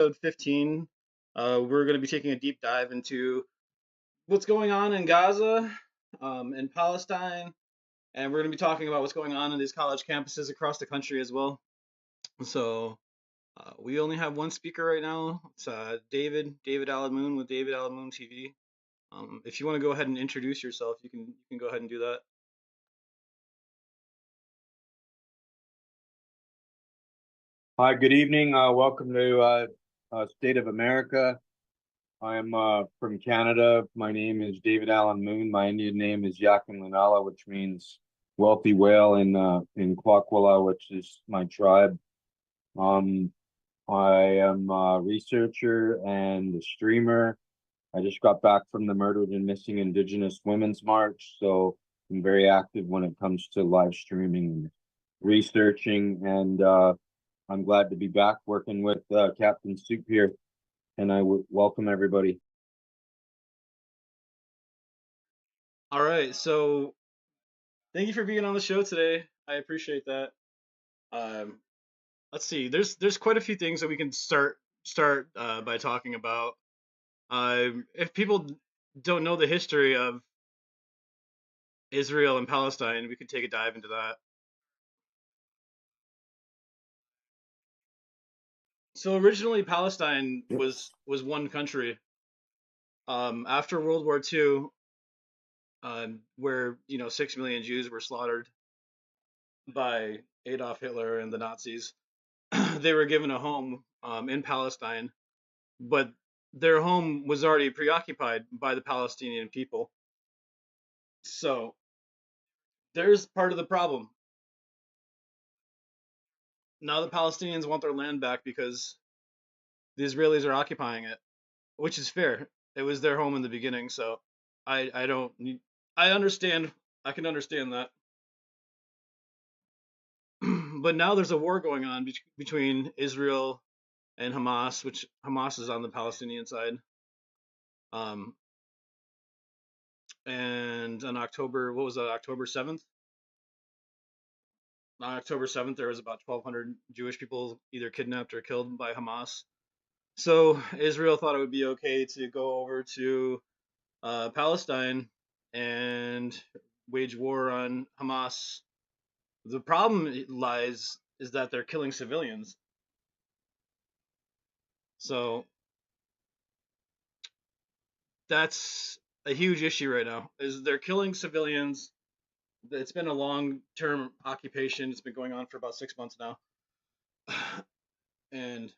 Episode 15. We're going to be taking a deep dive into what's going on in Gaza, and Palestine, and we're going to be talking about what's going on in these college campuses across the country as well. So, we only have one speaker right now. It's David Allen Moon with David Allen Moon TV. If you want to go ahead and introduce yourself, you can go ahead and do that. Hi, good evening. Welcome to State of Amerikkka. I'm from Canada. My name is David Allen Moon. My Indian name is Yakin Lunala, which means wealthy whale in Kwakwala, which is my tribe. Um, I am a researcher and a streamer. I just got back from the Murdered and Missing Indigenous Women's March, so I'm very active when it comes to live streaming and researching, and I'm glad to be back working with Captain Soup here, and I would welcome everybody. All right, so thank you for being on the show today. I appreciate that. Um, let's see. There's quite a few things that we can start by talking about. If people don't know the history of Israel and Palestine, we could take a dive into that. So originally, Palestine was one country. After World War II, where 6 million Jews were slaughtered by Adolf Hitler and the Nazis, they were given a home in Palestine, but their home was already preoccupied by the Palestinian people. So there's part of the problem. Now the Palestinians want their land back because the Israelis are occupying it, which is fair. It was their home in the beginning, so I don't I understand. I can understand that. But now there's a war going on between Israel and Hamas, which Hamas is on the Palestinian side. Um, and on October, what was that? October 7th. On October 7th, there was about 1,200 Jewish people either kidnapped or killed by Hamas. So Israel thought it would be okay to go over to Palestine and wage war on Hamas. The problem lies is that they're killing civilians. So that's a huge issue right now. Is they're killing civilians. It's been a long-term occupation. It's been going on for about 6 months now, and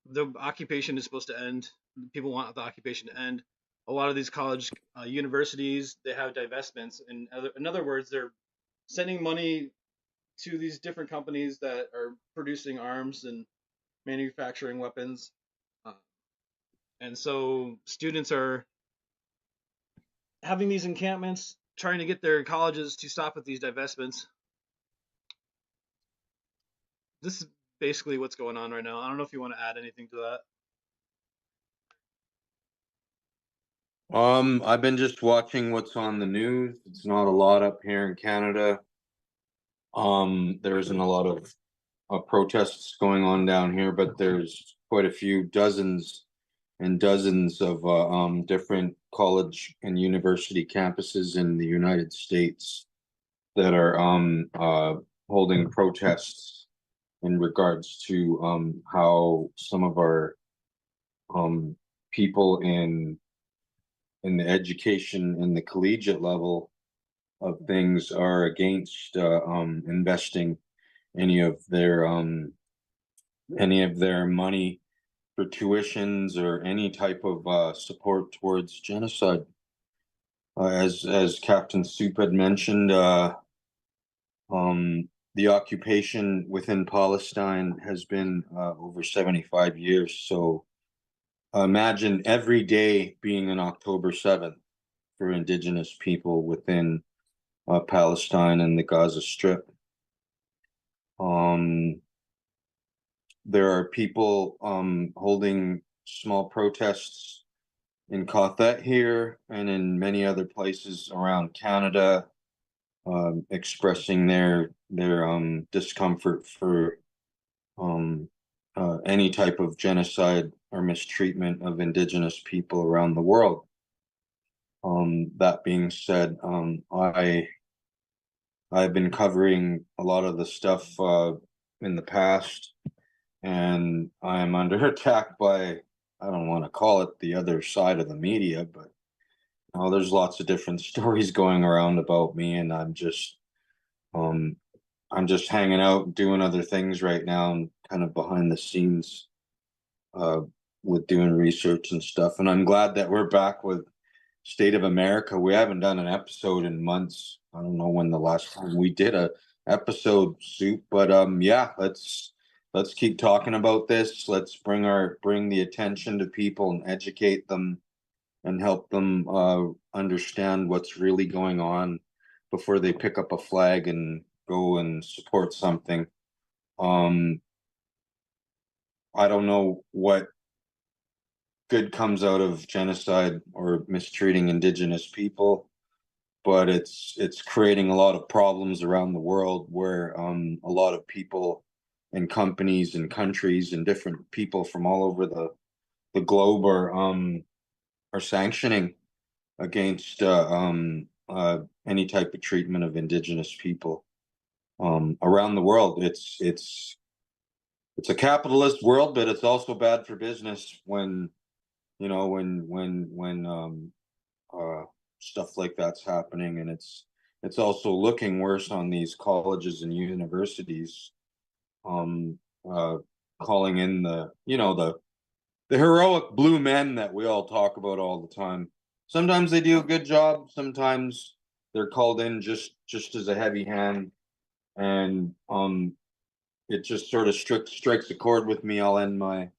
the occupation is supposed to end. People want the occupation to end. A lot of these college universities, they have divestments. In other words, they're sending money to these different companies that are producing arms and manufacturing weapons. Uh, and so students are having these encampments, trying to get their colleges to stop at these divestments. This is basically what's going on right now. I don't know if you want to add anything to that. I've been just watching what's on the news. It's not a lot up here in Canada. There isn't a lot of protests going on down here, but there's quite a few, dozens and dozens of different college and university campuses in the United States that are holding protests in regards to how some of our people in the education and the collegiate level of things are against investing any of their money for tuitions or any type of support towards genocide. As Captain Soup had mentioned, the occupation within Palestine has been over 75 years. So imagine every day being an October 7th for Indigenous people within Palestine and the Gaza Strip. There are people holding small protests in Cothet here and in many other places around Canada, expressing their discomfort for any type of genocide or mistreatment of indigenous people around the world. That being said, I've been covering a lot of the stuff in the past, and I am under attack by, I don't want to call it the other side of the media, but there's lots of different stories going around about me, and um, I'm just hanging out, doing other things right now, and kind of behind the scenes uh, with doing research and stuff. And I'm glad that we're back with State of Amerikkka. We haven't done an episode in months. I don't know when the last time we did a episode, Soup, but yeah, let's keep talking about this. Let's bring the attention to people and educate them and help them understand what's really going on before they pick up a flag and go and support something. Um, I don't know what good comes out of genocide or mistreating indigenous people, but it's creating a lot of problems around the world where a lot of people and companies and countries and different people from all over the globe are sanctioning against any type of treatment of indigenous people around the world. It's a capitalist world, but it's also bad for business when when stuff like that's happening, and it's also looking worse on these colleges and universities, um, uh, calling in the heroic blue men that we all talk about all the time. Sometimes they do a good job. Sometimes they're called in just as a heavy hand, and it just sort of strikes a chord with me. I'll end my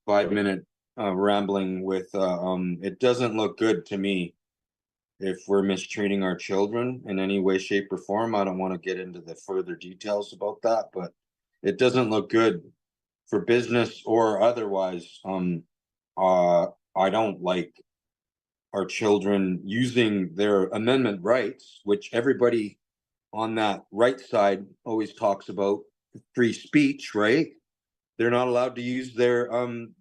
5 minute rambling with it doesn't look good to me if we're mistreating our children in any way, shape, or form. I don't want to get into the further details about that, but it doesn't look good for business or otherwise. Uh, I don't like our children using their amendment rights, which everybody on that right side always talks about free speech, right? They're not allowed to use their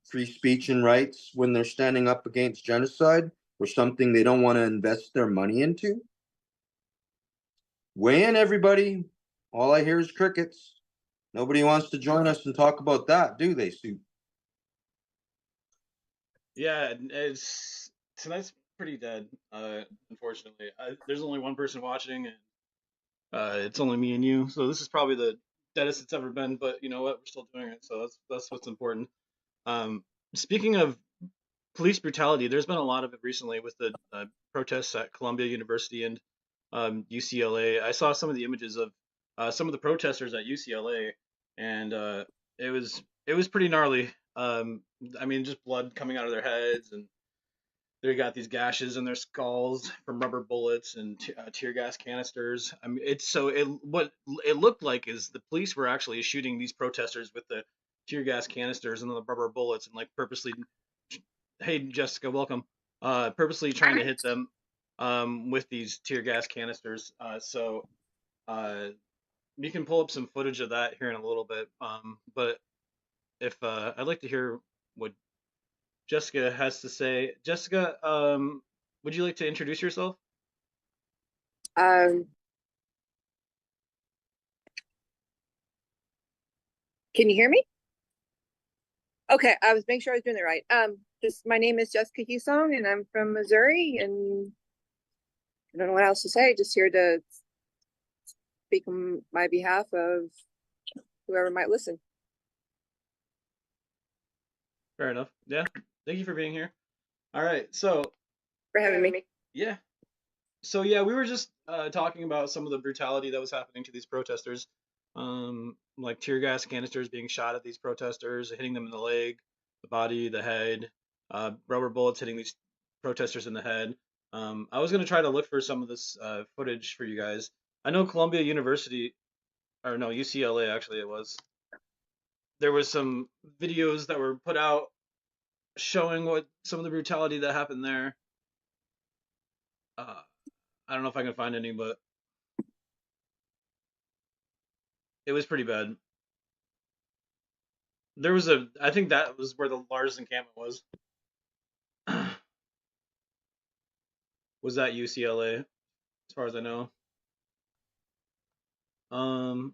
free speech and rights when they're standing up against genocide or something they don't want to invest their money into. Weigh in, everybody. All I hear is crickets. Nobody wants to join us and talk about that, do they, Sue? Yeah, it's tonight's pretty dead. Unfortunately, there's only one person watching, and it's only me and you. So this is probably the deadest it's ever been. But you know what? We're still doing it, so that's what's important. Um, Speaking of police brutality, there's been a lot of it recently with the protests at Columbia University and UCLA. I saw some of the images of some of the protesters at UCLA, and it was pretty gnarly. I mean, just blood coming out of their heads, and they got these gashes in their skulls from rubber bullets and tear gas canisters. I mean, what it looked like is the police were actually shooting these protesters with the tear gas canisters and the rubber bullets and like purposely, hey Jessica, welcome. Purposely trying to hit them with these tear gas canisters. So uh, you can pull up some footage of that here in a little bit. But if I'd like to hear what Jessica has to say. Jessica, would you like to introduce yourself? Um, can you hear me? Okay, I was making sure I was doing it right. My name is Jessica Husong, and I'm from Missouri, and I don't know what else to say. Just here to speak on my behalf of whoever might listen. Fair enough. Yeah. Thank you for being here. All right. So, For having me. yeah. So, yeah, we were just talking about some of the brutality that was happening to these protesters. Like tear gas canisters being shot at these protesters, hitting them in the leg, the body, the head, rubber bullets hitting these protesters in the head. I was going to try to look for some of this footage for you guys. I know Columbia University, or no, UCLA actually it was. There was some videos that were put out showing what some of the brutality that happened there. Uh, I don't know if I can find any, but it was pretty bad. There was I think that was where the largest encampment was. Was that UCLA, as far as I know. Um,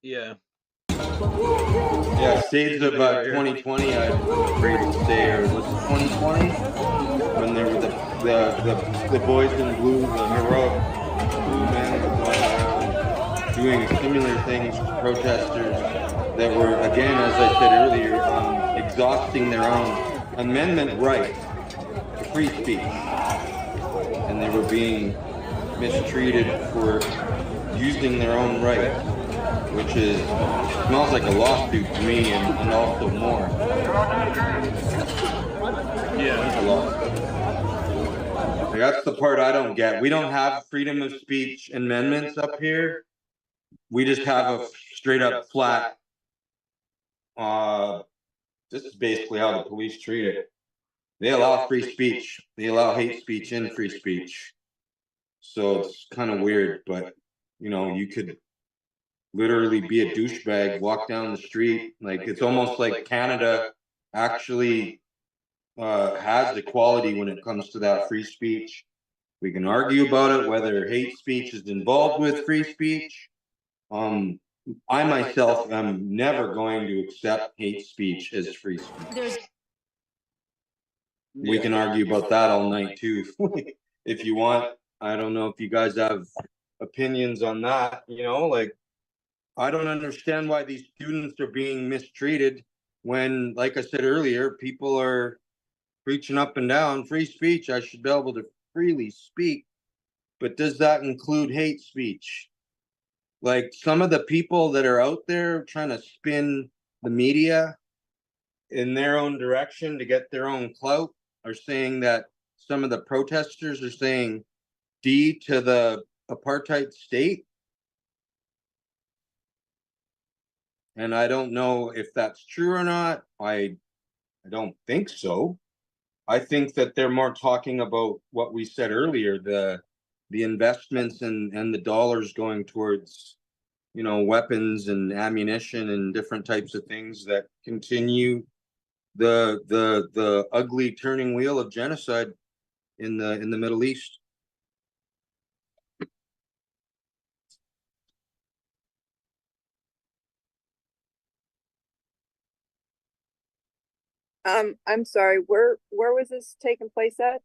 yeah. Yeah, States of Video right here. 2020, I'm afraid to say, or was it 2020? When there were the boys in blue, the heroic blue men going around doing similar things to protesters that were, again, as I said earlier, exhausting their own amendment right to free speech. And they were being mistreated for using their own right, which smells like a lawsuit to me, and also more. Yeah. A lawsuit. Like, that's the part I don't get. We don't have freedom of speech amendments up here. We just have a straight up flat. This is basically how the police treat it. They allow free speech. They allow hate speech and free speech. So it's kind of weird, but you know, you could literally be a douchebag, walk down the street. Like, it's almost like Canada actually has equality when it comes to that free speech. We can argue about it, whether hate speech is involved with free speech. I myself am never going to accept hate speech as free speech. We can argue about that all night too, if you want. I don't know if you guys have opinions on that. You know, like, I don't understand why these students are being mistreated when, like I said earlier, people are preaching up and down free speech. I should be able to freely speak. But does that include hate speech? Like, some of the people that are out there trying to spin the media in their own direction to get their own clout are saying that some of the protesters are saying D to the apartheid state. And I don't know if that's true or not. I don't think so. I think that they're more talking about what we said earlier, the investments and the dollars going towards, you know, weapons and ammunition and different types of things that continue the ugly turning wheel of genocide in the Middle East. I'm sorry, where was this taking place at?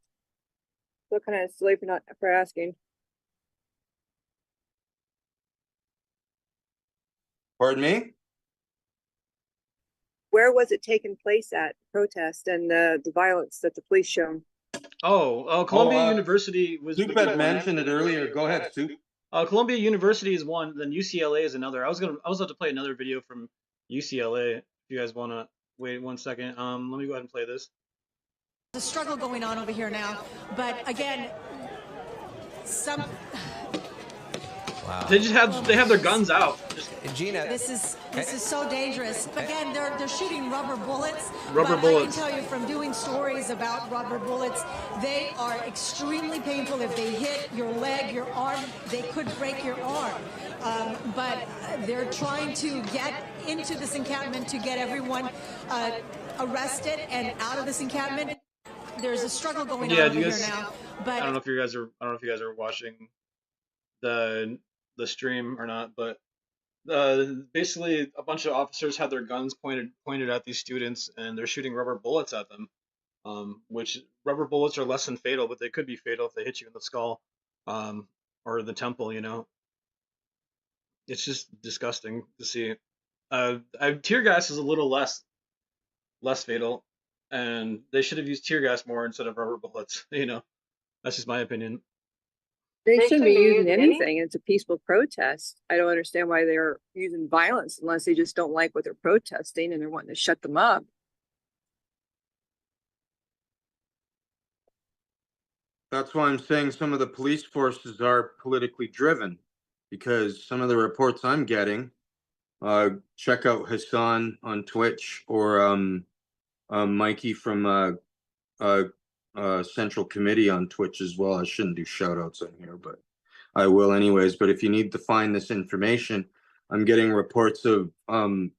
So kind of silly for asking. Pardon me? Where was it taking place at, protest and the violence that the police shown? Columbia University was. Soup had mentioned it earlier. Go ahead, Soup. Columbia University is one, then UCLA is another. I was about to play another video from UCLA. If you guys want to wait 1 second, let me go ahead and play this. There's a struggle going on over here now, but again, some. Wow. They have their guns out. Gina, This is so dangerous. Again, they're shooting rubber bullets. Rubber bullets. I can tell you from doing stories about rubber bullets, they are extremely painful. If they hit your leg, your arm, they could break your arm. But they're trying to get into this encampment to get everyone arrested and out of this encampment. There's a struggle going on over here now. But I don't know if you guys are watching the stream or not, but basically a bunch of officers had their guns pointed at these students, and they're shooting rubber bullets at them. Which rubber bullets are less than fatal, but they could be fatal if they hit you in the skull, or the temple. You know, it's just disgusting to see. Tear gas is a little less fatal, and they should have used tear gas more instead of rubber bullets. You know, that's just my opinion. They shouldn't be using anything. It's a peaceful protest. I don't understand why they're using violence unless they just don't like what they're protesting and they're wanting to shut them up. That's why I'm saying some of the police forces are politically driven, because some of the reports I'm getting, check out Hassan on Twitch, or Mikey from Central Committee on Twitch as well. I shouldn't do shout outs on here, but I will anyways. But if you need to find this information, I'm getting reports of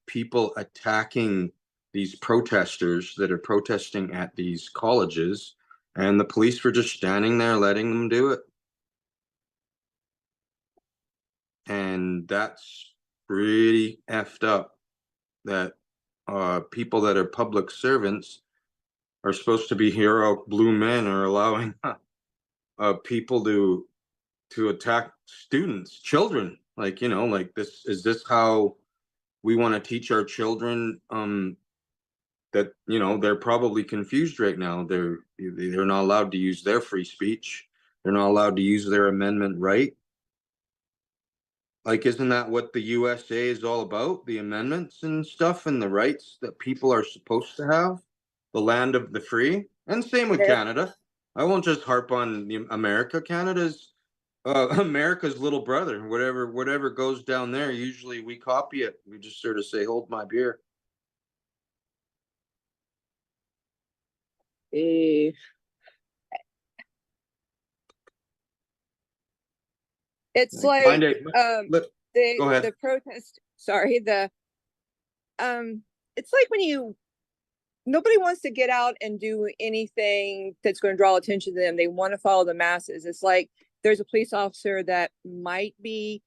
people attacking these protesters that are protesting at these colleges, and the police were just standing there letting them do it. And that's pretty effed up, that people that are public servants are supposed to be hero blue men are allowing people to attack students, children. Like, you know, like, this is this how we want to teach our children, that, you know, they're probably confused right now. They're not allowed to use their free speech. They're not allowed to use their amendment right. Like, isn't that what the USA is all about? The amendments and stuff, and the rights that people are supposed to have, the land of the free. And same with Canada. I won't just harp on America. Canada's America's little brother. Whatever goes down there, usually we copy it. We just sort of say, "Hold my beer." It's Find like it. Go ahead. the protest, sorry, it's like when nobody wants to get out and do anything that's going to draw attention to them. They want to follow the masses. It's like there's a police officer that might be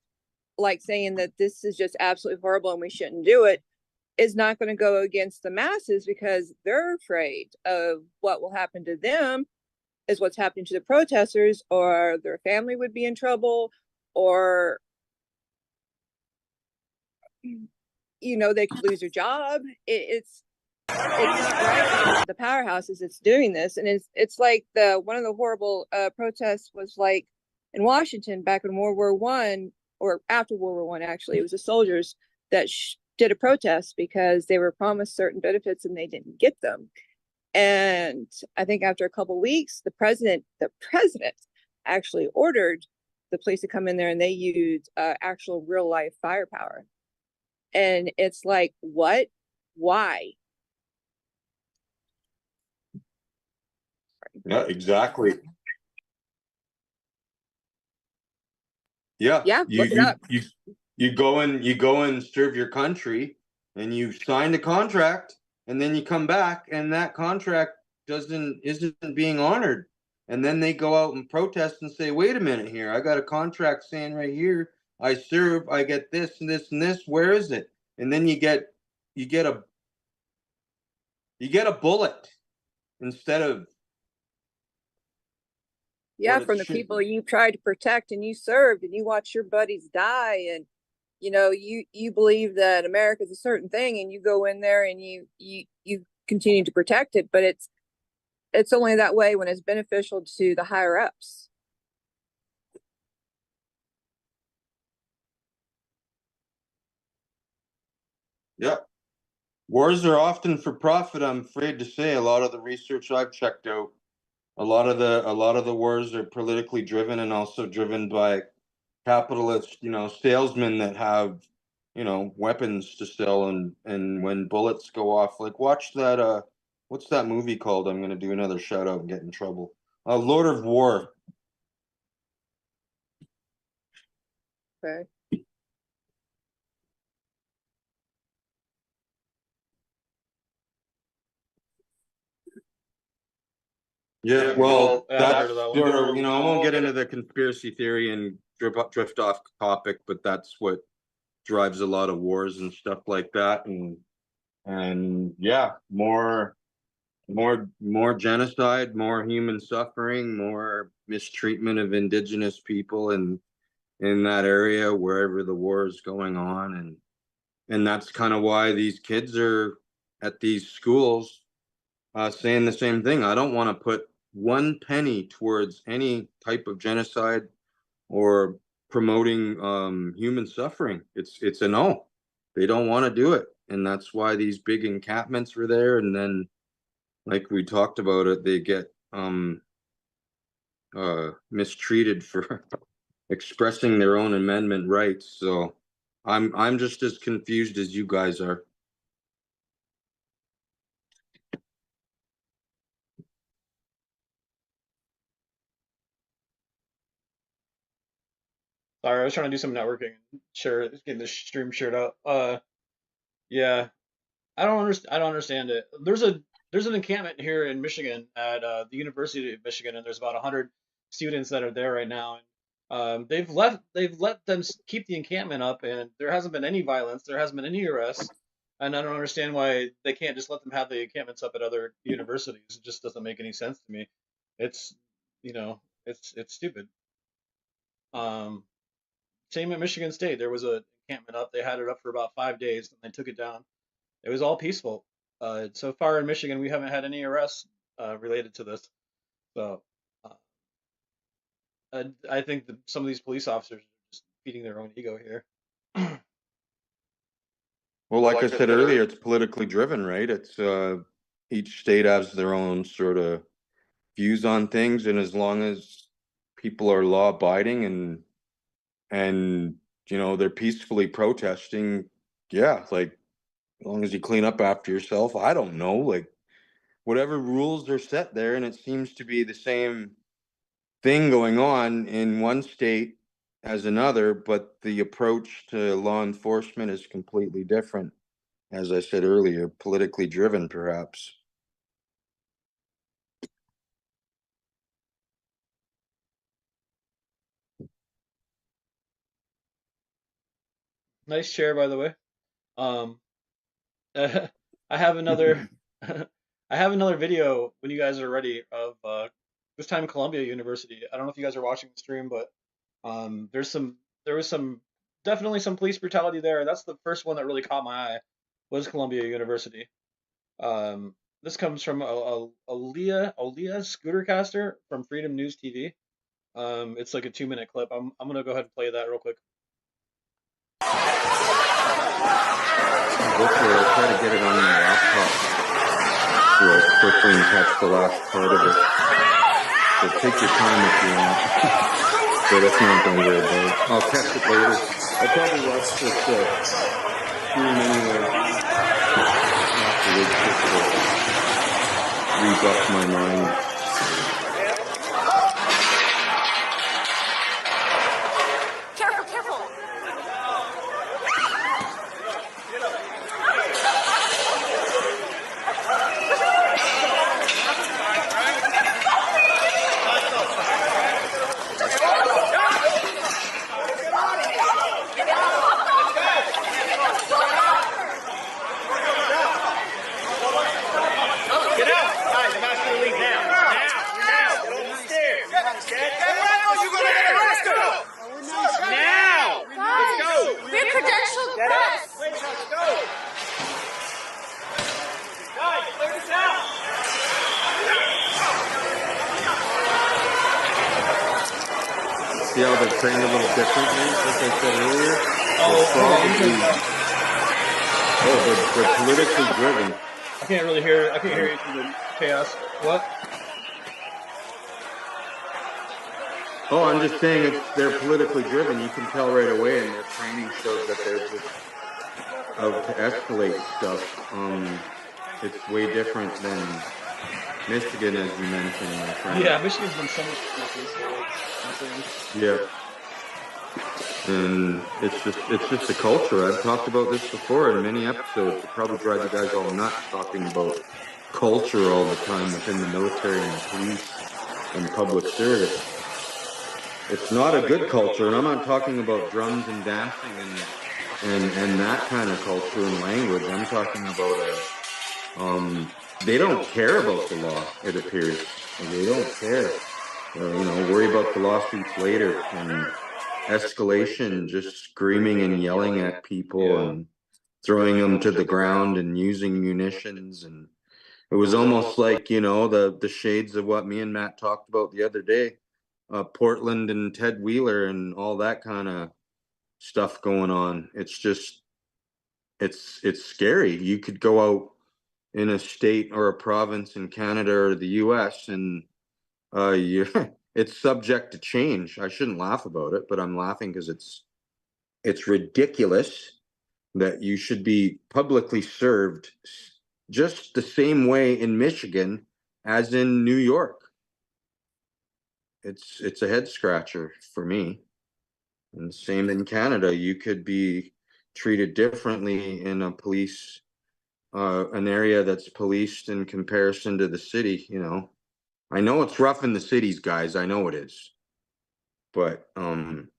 like saying that this is just absolutely horrible and we shouldn't do it, is not going to go against the masses because they're afraid of what will happen to them, is what's happening to the protesters, or their family would be in trouble, or, you know, they could lose their job. It's not right. The powerhouses it's doing this, and it's like one of the horrible protests was like in Washington back in World War One, or after World War One. Actually, it was the soldiers that did a protest because they were promised certain benefits and they didn't get them. And I think after a couple of weeks, the president actually ordered the police to come in there, and they used actual real life firepower. And it's like, what? Why? Yeah, exactly. Yeah. Yeah, look it up. You go and serve your country, and you sign the contract, and then you come back and that contract isn't being honored. And then they go out and protest and say, wait a minute here, I got a contract saying right here, I serve, I get this and this and this, where is it? And then you get a bullet instead of, yeah, from the people you tried to protect and you served, and you watch your buddies die, and you know, you believe that America is a certain thing, and you go in there and you continue to protect it, but it's only that way when it's beneficial to the higher ups. Yeah. Wars are often for profit, I'm afraid to say. A lot of the research I've checked out, a lot of the wars are politically driven, and also driven by capitalist, you know, salesmen that have, you know, weapons to sell, and when bullets go off, like, watch that what's that movie called? I'm gonna do another shout out and get in trouble. Lord of War. Okay. Yeah, well, that's sort of, you know, I won't get into the conspiracy theory and drift off topic, but that's what drives a lot of wars and stuff like that. And yeah, more genocide, more human suffering, more mistreatment of indigenous people in that area wherever the war is going on. And that's kind of why these kids are at these schools saying the same thing. I don't want to put one penny towards any type of genocide or promoting human suffering. It's a no. They don't want to do it, and that's why these big encampments were there. And then, like we talked about it, they get mistreated for expressing their own amendment rights. So I'm just as confused as you guys are. Sorry, I was trying to do some networking and getting the stream shared out. Yeah, I don't understand it. There's an encampment here in Michigan at the University of Michigan, and there's about 100 students that are there right now. And they've let them keep the encampment up, and there hasn't been any violence. There hasn't been any arrests, and I don't understand why they can't just let them have the encampments up at other universities. It just doesn't make any sense to me. It's it's stupid. Um, Same at Michigan State. There was a encampment up. They had it up for about 5 days, and they took it down. It was all peaceful. So far in Michigan, we haven't had any arrests related to this. So uh, I think that some of these police officers are just feeding their own ego here. Well, like I said earlier, it's politically driven, right? It's each state has their own sort of views on things, and as long as people are law abiding and they're peacefully protesting, yeah, like as long as you clean up after yourself, I don't know, like whatever rules are set there, and it seems to be the same thing going on in one state as another, but the approach to law enforcement is completely different. As I said earlier, politically driven, perhaps. Nice chair, by the way. Um, I have another I have another video when you guys are ready of this time Columbia University. I don't know if you guys are watching the stream, but there was some definitely some police brutality there. That's the first one that really caught my eye was Columbia University. This comes from Aaliyah Scootercaster from Freedom News TV. It's like a 2-minute clip. I'm gonna go ahead and play that real quick. Go for it. I'll try to get it on my laptop real quickly and catch the last part of it. So take your time if you want. But that's not going to worry about it. I'll catch it later. I'll probably watch this stream anyway. Afterwards, just to rebuff my mind. See how they're trained a little differently, like I said earlier? They're politically driven. I can't really hear. I can't hear you through the chaos. What? Oh, I'm just saying they're politically driven. You can tell right away, and their training shows that they're just out to escalate stuff. It's way different than Michigan, as you mentioned, my friend. Yeah, Michigan's been so much Yeah. And it's just a culture. I've talked about this before in many episodes. It probably drives you guys all nuts talking about culture all the time within the military and police and public service. It's not a good culture, and I'm not talking about drums and dancing and that kind of culture and language. I'm talking about they don't care about the law, it appears. They don't care. Worry about the lawsuits later and escalation, just screaming and yelling at people and throwing them to the ground and using munitions. And it was almost like, the shades of what me and Matt talked about the other day, Portland and Ted Wheeler and all that kind of stuff going on. It's just, it's scary. You could go out in a state or a province in Canada or the US and it's subject to change. I shouldn't laugh about it, but I'm laughing because it's ridiculous that you should be publicly served just the same way in Michigan as in New York. It's a head scratcher for me. And same in Canada, you could be treated differently in a police, an area that's policed in comparison to the city, you know. I know it's rough in the cities, guys. I know it is. But can't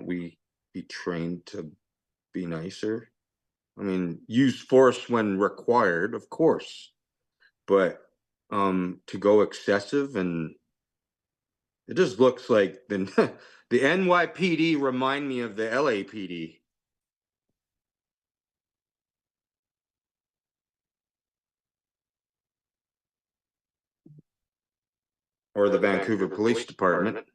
we be trained to be nicer? I mean, use force when required, of course, but to go excessive, and it just looks like the the NYPD remind me of the LAPD. Or the Vancouver Police Department.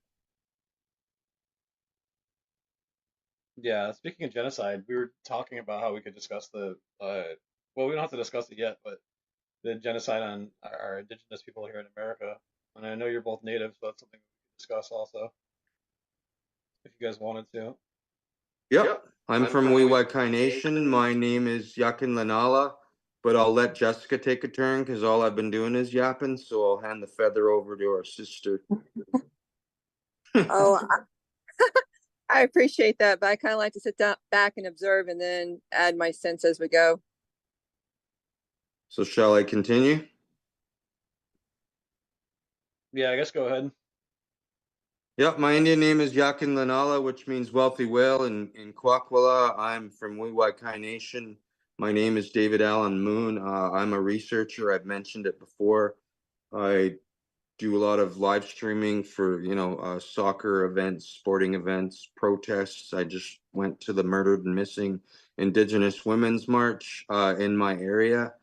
Yeah, speaking of genocide, we were talking about how we could discuss the well, we don't have to discuss it yet, but the genocide on our indigenous people here in America. And I know you're both native, so that's something we could discuss also, if you guys wanted to. Yep, I'm from Weewaikai Nation. My name is Yakin Lanala, but I'll let Jessica take a turn because all I've been doing is yapping. So I'll hand the feather over to our sister. Oh, I appreciate that, but I kind of like to sit down back and observe and then add my sense as we go. So shall I continue? Yeah, I guess go ahead. Yep, my Indian name is Yakin Lanala, which means wealthy whale in Kwakwala. I'm from Weewaikai Nation. My name is David Allen Moon. I'm a researcher. I've mentioned it before. I do a lot of live streaming for, you know, soccer events, sporting events, protests. I just went to the Murdered and Missing Indigenous Women's March in my area,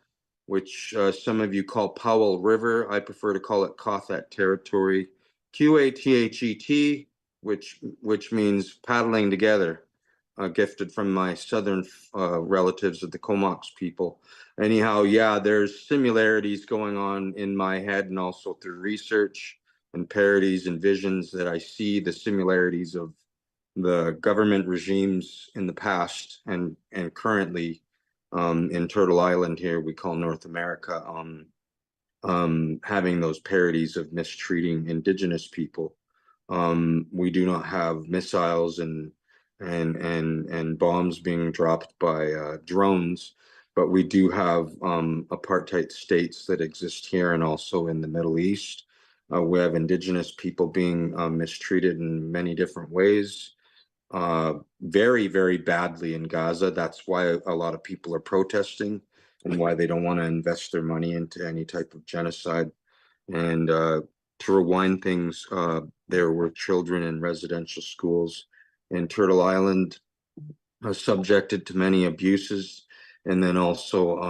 which some of you call Powell River. I prefer to call it Kothet Territory. Qathet, which means paddling together, gifted from my southern relatives of the Comox people. Anyhow, yeah, there's similarities going on in my head and also through research and parodies and visions that I see the similarities of the government regimes in the past and currently in Turtle Island here we call North America, having those parodies of mistreating indigenous people. We do not have missiles and bombs being dropped by drones, but we do have apartheid states that exist here and also in the Middle East. We have indigenous people being mistreated in many different ways, very, very badly in Gaza. That's why a lot of people are protesting and why they don't want to invest their money into any type of genocide. And to rewind things, there were children in residential schools in Turtle Island subjected to many abuses. And then also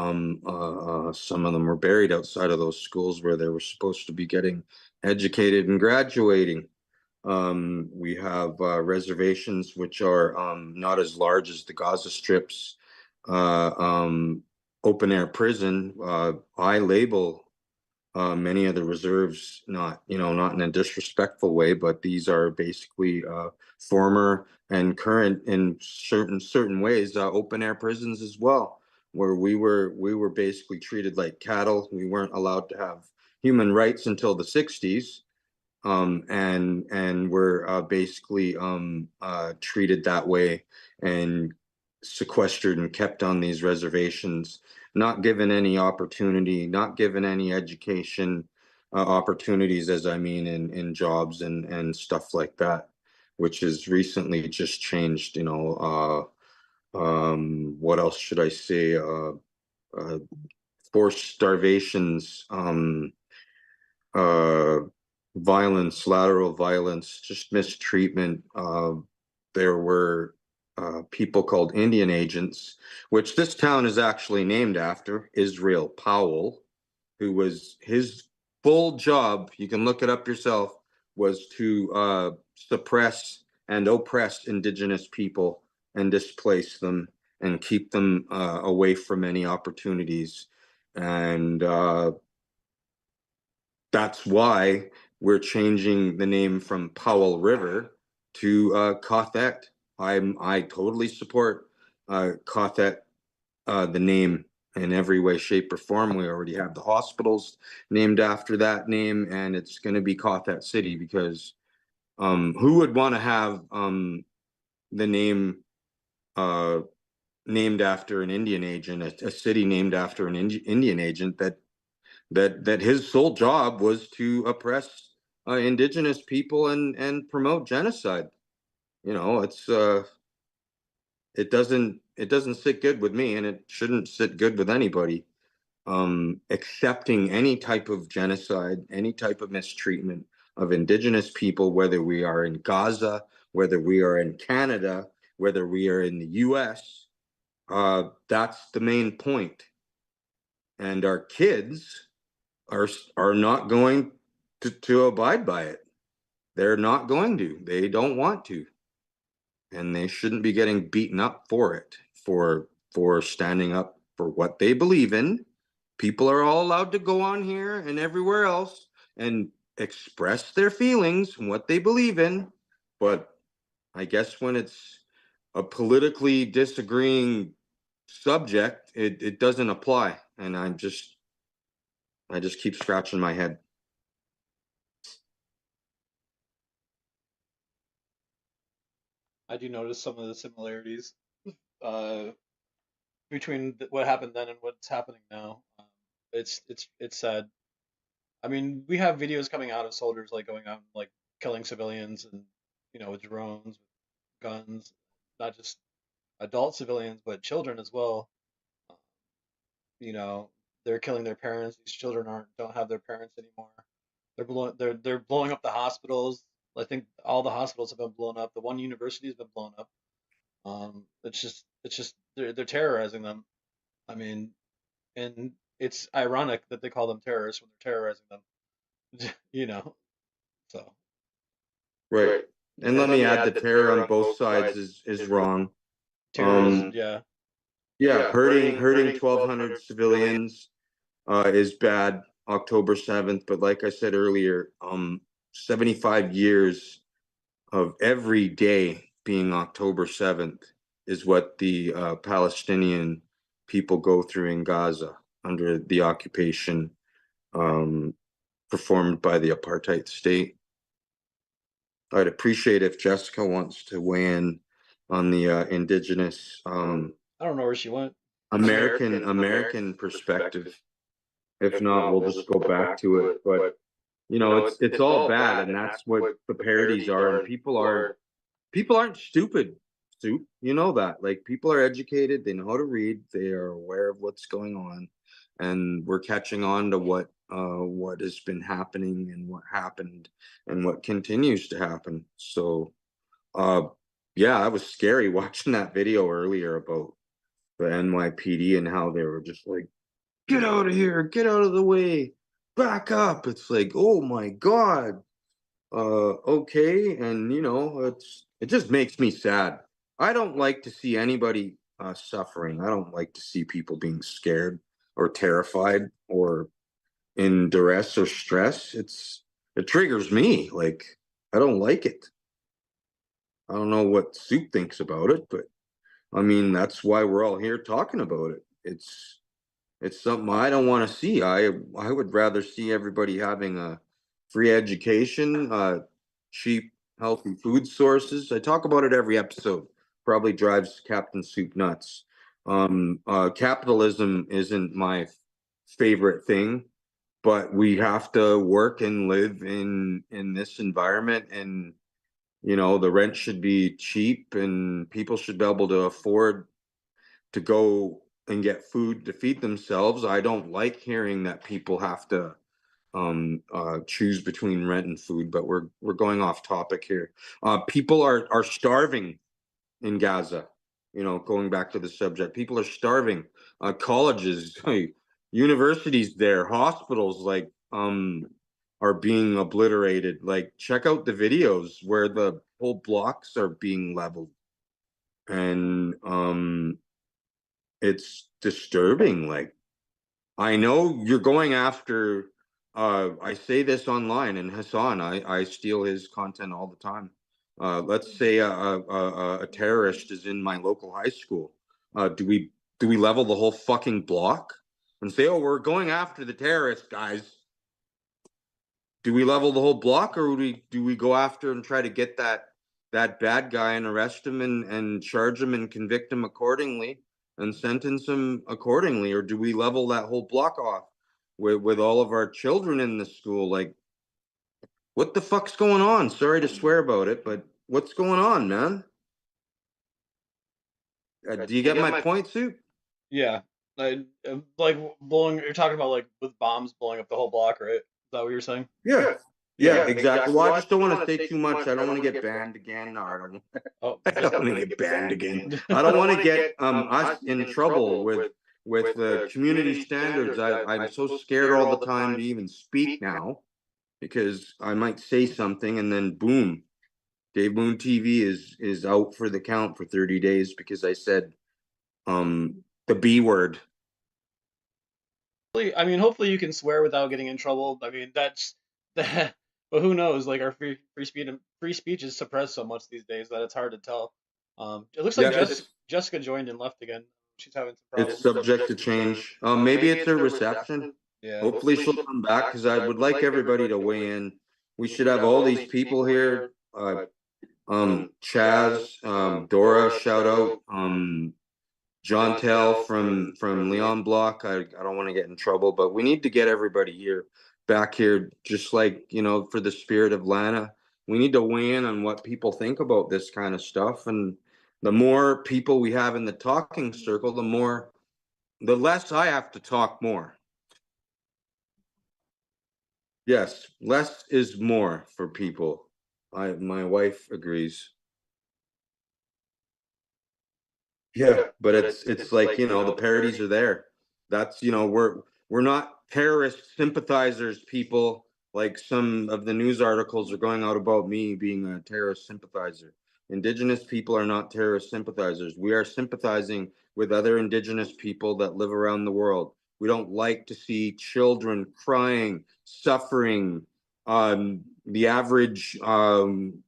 some of them were buried outside of those schools where they were supposed to be getting educated and graduating. We have reservations which are not as large as the Gaza Strip's open air prison. I label many of the reserves not, you know, not in a disrespectful way, but these are basically former and current in certain ways open air prisons as well, where we were basically treated like cattle. We weren't allowed to have human rights until the 60s. And we're basically treated that way and sequestered and kept on these reservations, not given any opportunity, not given any education opportunities, as I mean in jobs and stuff like that, which has recently just changed. You know, what else should I say? Forced starvations. Uh, Violence, lateral violence, just mistreatment. There were people called Indian agents, which this town is actually named after Israel Powell, who was his full job, you can look it up yourself, was to suppress and oppress indigenous people and displace them and keep them away from any opportunities. And that's why we're changing the name from Powell River to Kothet. I totally support Kothet, the name, in every way, shape, or form. We already have the hospitals named after that name, and it's going to be Kothet City because Who would want to have the name named after an Indian agent, a city named after an Indian agent that his sole job was to oppress indigenous people and promote genocide? You know, it doesn't sit good with me, and it shouldn't sit good with anybody. Accepting any type of genocide, any type of mistreatment of indigenous people, whether we are in Gaza, whether we are in Canada, whether we are in the US, that's the main point. And our kids are not going to abide by it. They're not going to. They don't want to. And they shouldn't be getting beaten up for it, for standing up for what they believe in. People are all allowed to go on here and everywhere else and express their feelings and what they believe in. But I guess when it's a politically disagreeing subject, it doesn't apply. And I just keep scratching my head. I do notice some of the similarities uh, between what happened then and what's happening now. It's sad. I mean, we have videos coming out of soldiers like going out and like killing civilians and with drones, with guns, not just adult civilians but children as well. Um, you know, they're killing their parents. These children don't have their parents anymore. They're blowing up the hospitals. I think all the hospitals have been blown up. The one university has been blown up. It's just they're terrorizing them. I mean, and it's ironic that they call them terrorists when they're terrorizing them. you know, so Right. And let me add, the terror on both sides is wrong. terrorism, yeah. Yeah, hurting 1,200 civilians is bad, October 7th. But like I said earlier, 75 years of every day being October 7th is what the Palestinian people go through in Gaza under the occupation performed by the apartheid state. I'd appreciate if Jessica wants to weigh in on the indigenous I don't know where she went. American perspective. If not, we'll just go back to it. But it's all bad, and that's what the parodies are. And people aren't stupid, Soup. You know that. Like, people are educated, they know how to read, they are aware of what's going on, and we're catching on to what has been happening and what happened and what continues to happen. So yeah, that was scary watching that video earlier about the NYPD and how they were just like, get out of here, get out of the way, back up. It's like, oh my God. Okay. And it just makes me sad. I don't like to see anybody suffering. I don't like to see people being scared or terrified or in duress or stress. It triggers me. Like, I don't like it. I don't know what Soup thinks about it, but I mean, that's why we're all here talking about it. It's something I don't want to see. I would rather see everybody having a free education, cheap, healthy food sources. I talk about it every episode. Probably drives Captain Soup nuts. Capitalism isn't my favorite thing, but we have to work and live in this environment, and the rent should be cheap, and people should be able to afford to go and get food to feed themselves. I don't like hearing that people have to choose between rent and food, but we're going off topic here. People are starving in Gaza. Going back to the subject, people are starving. Colleges, universities there, hospitals, like are being obliterated. Like, check out the videos where the whole blocks are being leveled, and it's disturbing. Like, I know you're going after, I say this online, and Hassan, I steal his content all the time. Let's say a terrorist is in my local high school. Do we level the whole fucking block and say, oh, we're going after the terrorist guys? Do we level the whole block, or do we go after and try to get that bad guy and arrest him and charge him and convict him accordingly and sentence him accordingly, or do we level that whole block off with all of our children in the school? Like, what the fuck's going on? Sorry to swear about it, but what's going on, man? Do you get my point, Sue? Yeah, like blowing. You're talking about like with bombs blowing up the whole block, right? Is that what you're saying? Yeah. Yeah. Yeah, exactly. Well, I just don't want to say too much. I don't want to get banned again. No, I don't. Oh, I don't want to get banned again. I don't want to get us in trouble with the community standards. I'm so scared all the time to even speak now because I might say something and then boom, Dave Moon TV is out for the count for 30 days because I said the B word. I mean, hopefully you can swear without getting in trouble. I mean, that's that. But who knows? Like our free speech is suppressed so much these days that it's hard to tell. It looks like Yeah, Jessica joined and left again. She's having some it's problems. subject to change. Maybe it's her reception. Yeah. Hopefully she'll come back because I would like everybody to weigh in. We should have all these people here. Chaz, Dora, shout out. John Tell from Leon Block. I don't want to get in trouble, but we need to get everybody here back here, just like, you know, for the spirit of Lana. We need to weigh in on what people think about this kind of stuff. And the more people we have in the talking circle, the less I have to talk more. Yes, less is more for people. My wife agrees. Yeah, but it's like, you know, the parodies are there. That's, you know, we're not terrorist sympathizers, people, like some of the news articles are going out about me being a terrorist sympathizer. Indigenous people are not terrorist sympathizers. We are sympathizing with other Indigenous people that live around the world. We don't like to see children crying, suffering. The average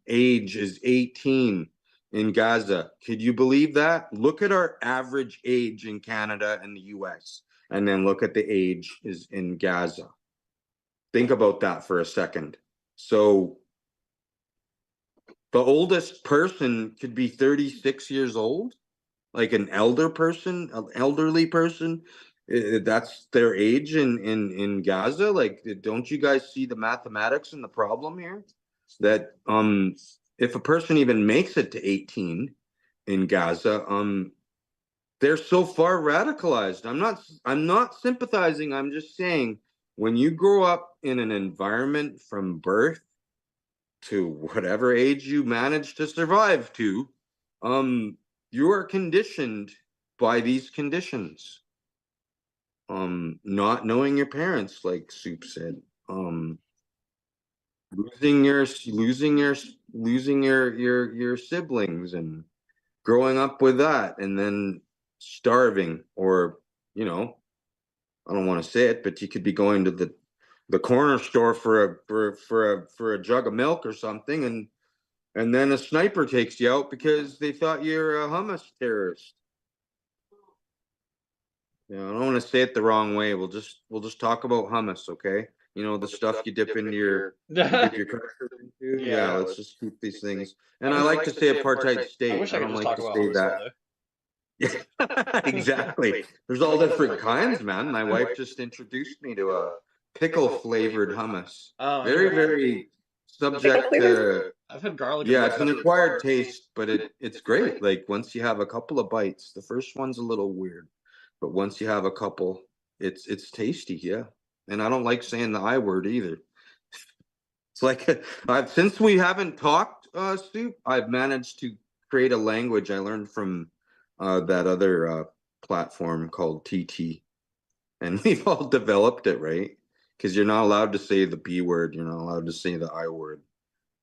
age is 18 in Gaza. Could you believe that? Look at our average age in Canada and the US, and then look at the age is in Gaza. Think about that for a second. So the oldest person could be 36 years old, like an elderly person. That's their age in Gaza. Like, don't you guys see the mathematics and the problem here? That if a person even makes it to 18 in Gaza, they're so far radicalized. I'm not sympathizing. I'm just saying when you grow up in an environment from birth to whatever age you manage to survive to, you are conditioned by these conditions. Not knowing your parents, like Soup said, losing your siblings and growing up with that, and then starving, or, you know, I don't want to say it, but you could be going to the corner store for a jug of milk or something, and then a sniper takes you out because they thought you're a hummus terrorist. You know, I don't want to say it the wrong way. We'll just talk about hummus, okay? You know, the stuff you dip into your crackers into. Yeah, let's just keep these things. And I like to say apartheid state. I wish I could don't just like talk to about say hummus all that. day. Yeah, exactly. There's all different kinds, man. My wife just introduced me to a pickle flavored hummus. Oh, Very subject to. I've had garlic. Yeah, it's an acquired taste, but it's great. Like once you have a couple of bites, the first one's a little weird, but once you have a couple, it's tasty. Yeah, and I don't like saying the I word either. It's like since we haven't talked, Soup, I've managed to create a language I learned from that other platform called TT, and we've all developed it, right? Because you're not allowed to say the B word, you're not allowed to say the I word,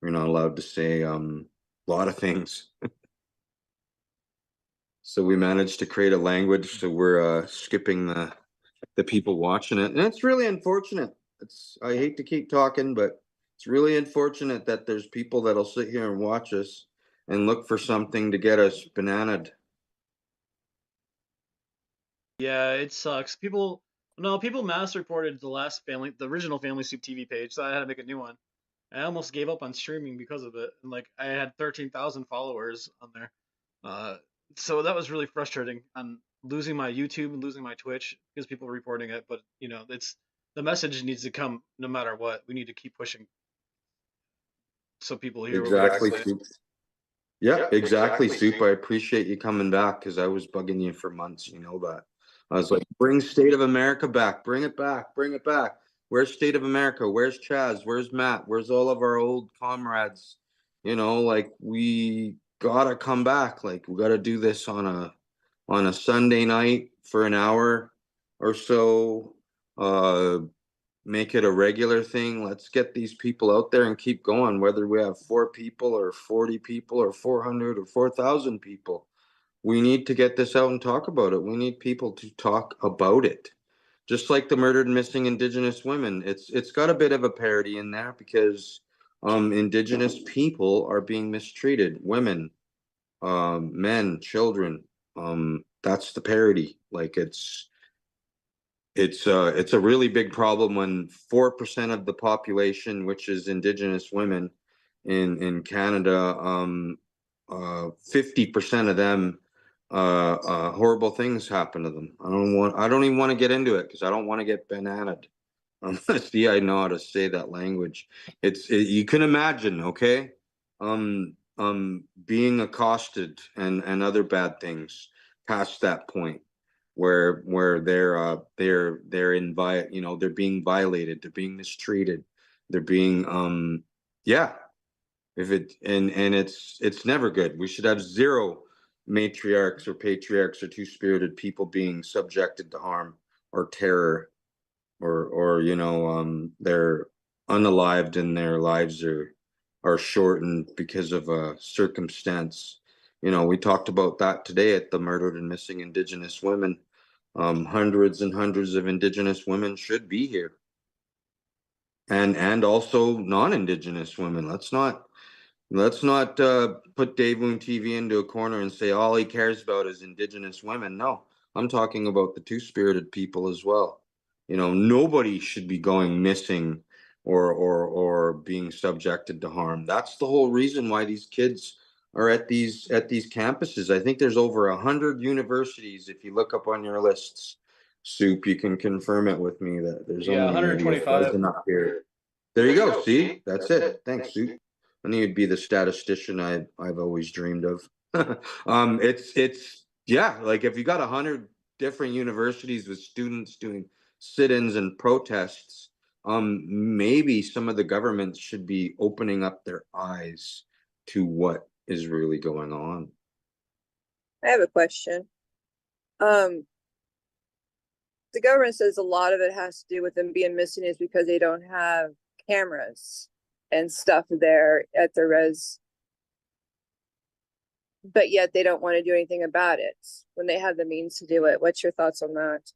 you're not allowed to say a lot of things. So we managed to create a language, so we're skipping the people watching it, and it's really unfortunate. I hate to keep talking, but it's really unfortunate that there's people that'll sit here and watch us and look for something to get us bananaed. Yeah, it sucks. People No, people mass reported the original Family Soup TV page, so I had to make a new one. I almost gave up on streaming because of it, and like I had 13,000 followers on there. Uh, so that was really frustrating. On losing my YouTube, losing my Twitch because people were reporting it. But it's the message needs to come no matter what. We need to keep pushing so people hear what we have to Exactly, say. Soup. Yeah, exactly, Soup. I appreciate you coming back because I was bugging you for months. You know that. I was like, bring State of America back. Bring it back. Bring it back. Where's State of America? Where's Chaz? Where's Matt? Where's all of our old comrades? Like we gotta come back. Like we gotta do this on a Sunday night for an hour or so. Make it a regular thing. Let's get these people out there and keep going, whether we have 4 people or 40 people or 400 or 4,000 people. We need to get this out and talk about it. We need people to talk about it. Just like the murdered and missing Indigenous women. It's got a bit of a parody in there because Indigenous people are being mistreated. Women, men, children. That's the parody. Like it's a really big problem when 4% of the population, which is Indigenous women in Canada, 50% of them, horrible things happen to them. I don't even want to get into it because I don't want to get bananaed. See, I know how to say that language. You can imagine, okay? Being accosted and other bad things past that point where they're being violated, they're being mistreated, they're being yeah. If it and it's never good. We should have zero matriarchs or patriarchs or two-spirited people being subjected to harm or terror or they're unalived and their lives are shortened because of a circumstance. We talked about that today at the murdered and missing Indigenous women. Hundreds and hundreds of Indigenous women should be here, and also non-Indigenous women. Let's not put Dave Moon TV into a corner and say all he cares about is Indigenous women. No, I'm talking about the two-spirited people as well. Nobody should be going missing or being subjected to harm. That's the whole reason why these kids are at these campuses. I think there's over 100 universities. If you look up on your lists, Soup, you can confirm it with me that there's Yeah, only maybe 125. up here. There you go. See, that's it. Thanks, Soup. I need to be the statistician I've always dreamed of. It's yeah, like if you got 100 different universities with students doing sit-ins and protests, maybe some of the governments should be opening up their eyes to what is really going on. I have a question. The government says a lot of it has to do with them being missing is because they don't have cameras and stuff there at the res, but yet they don't want to do anything about it when they have the means to do it. What's your thoughts on that?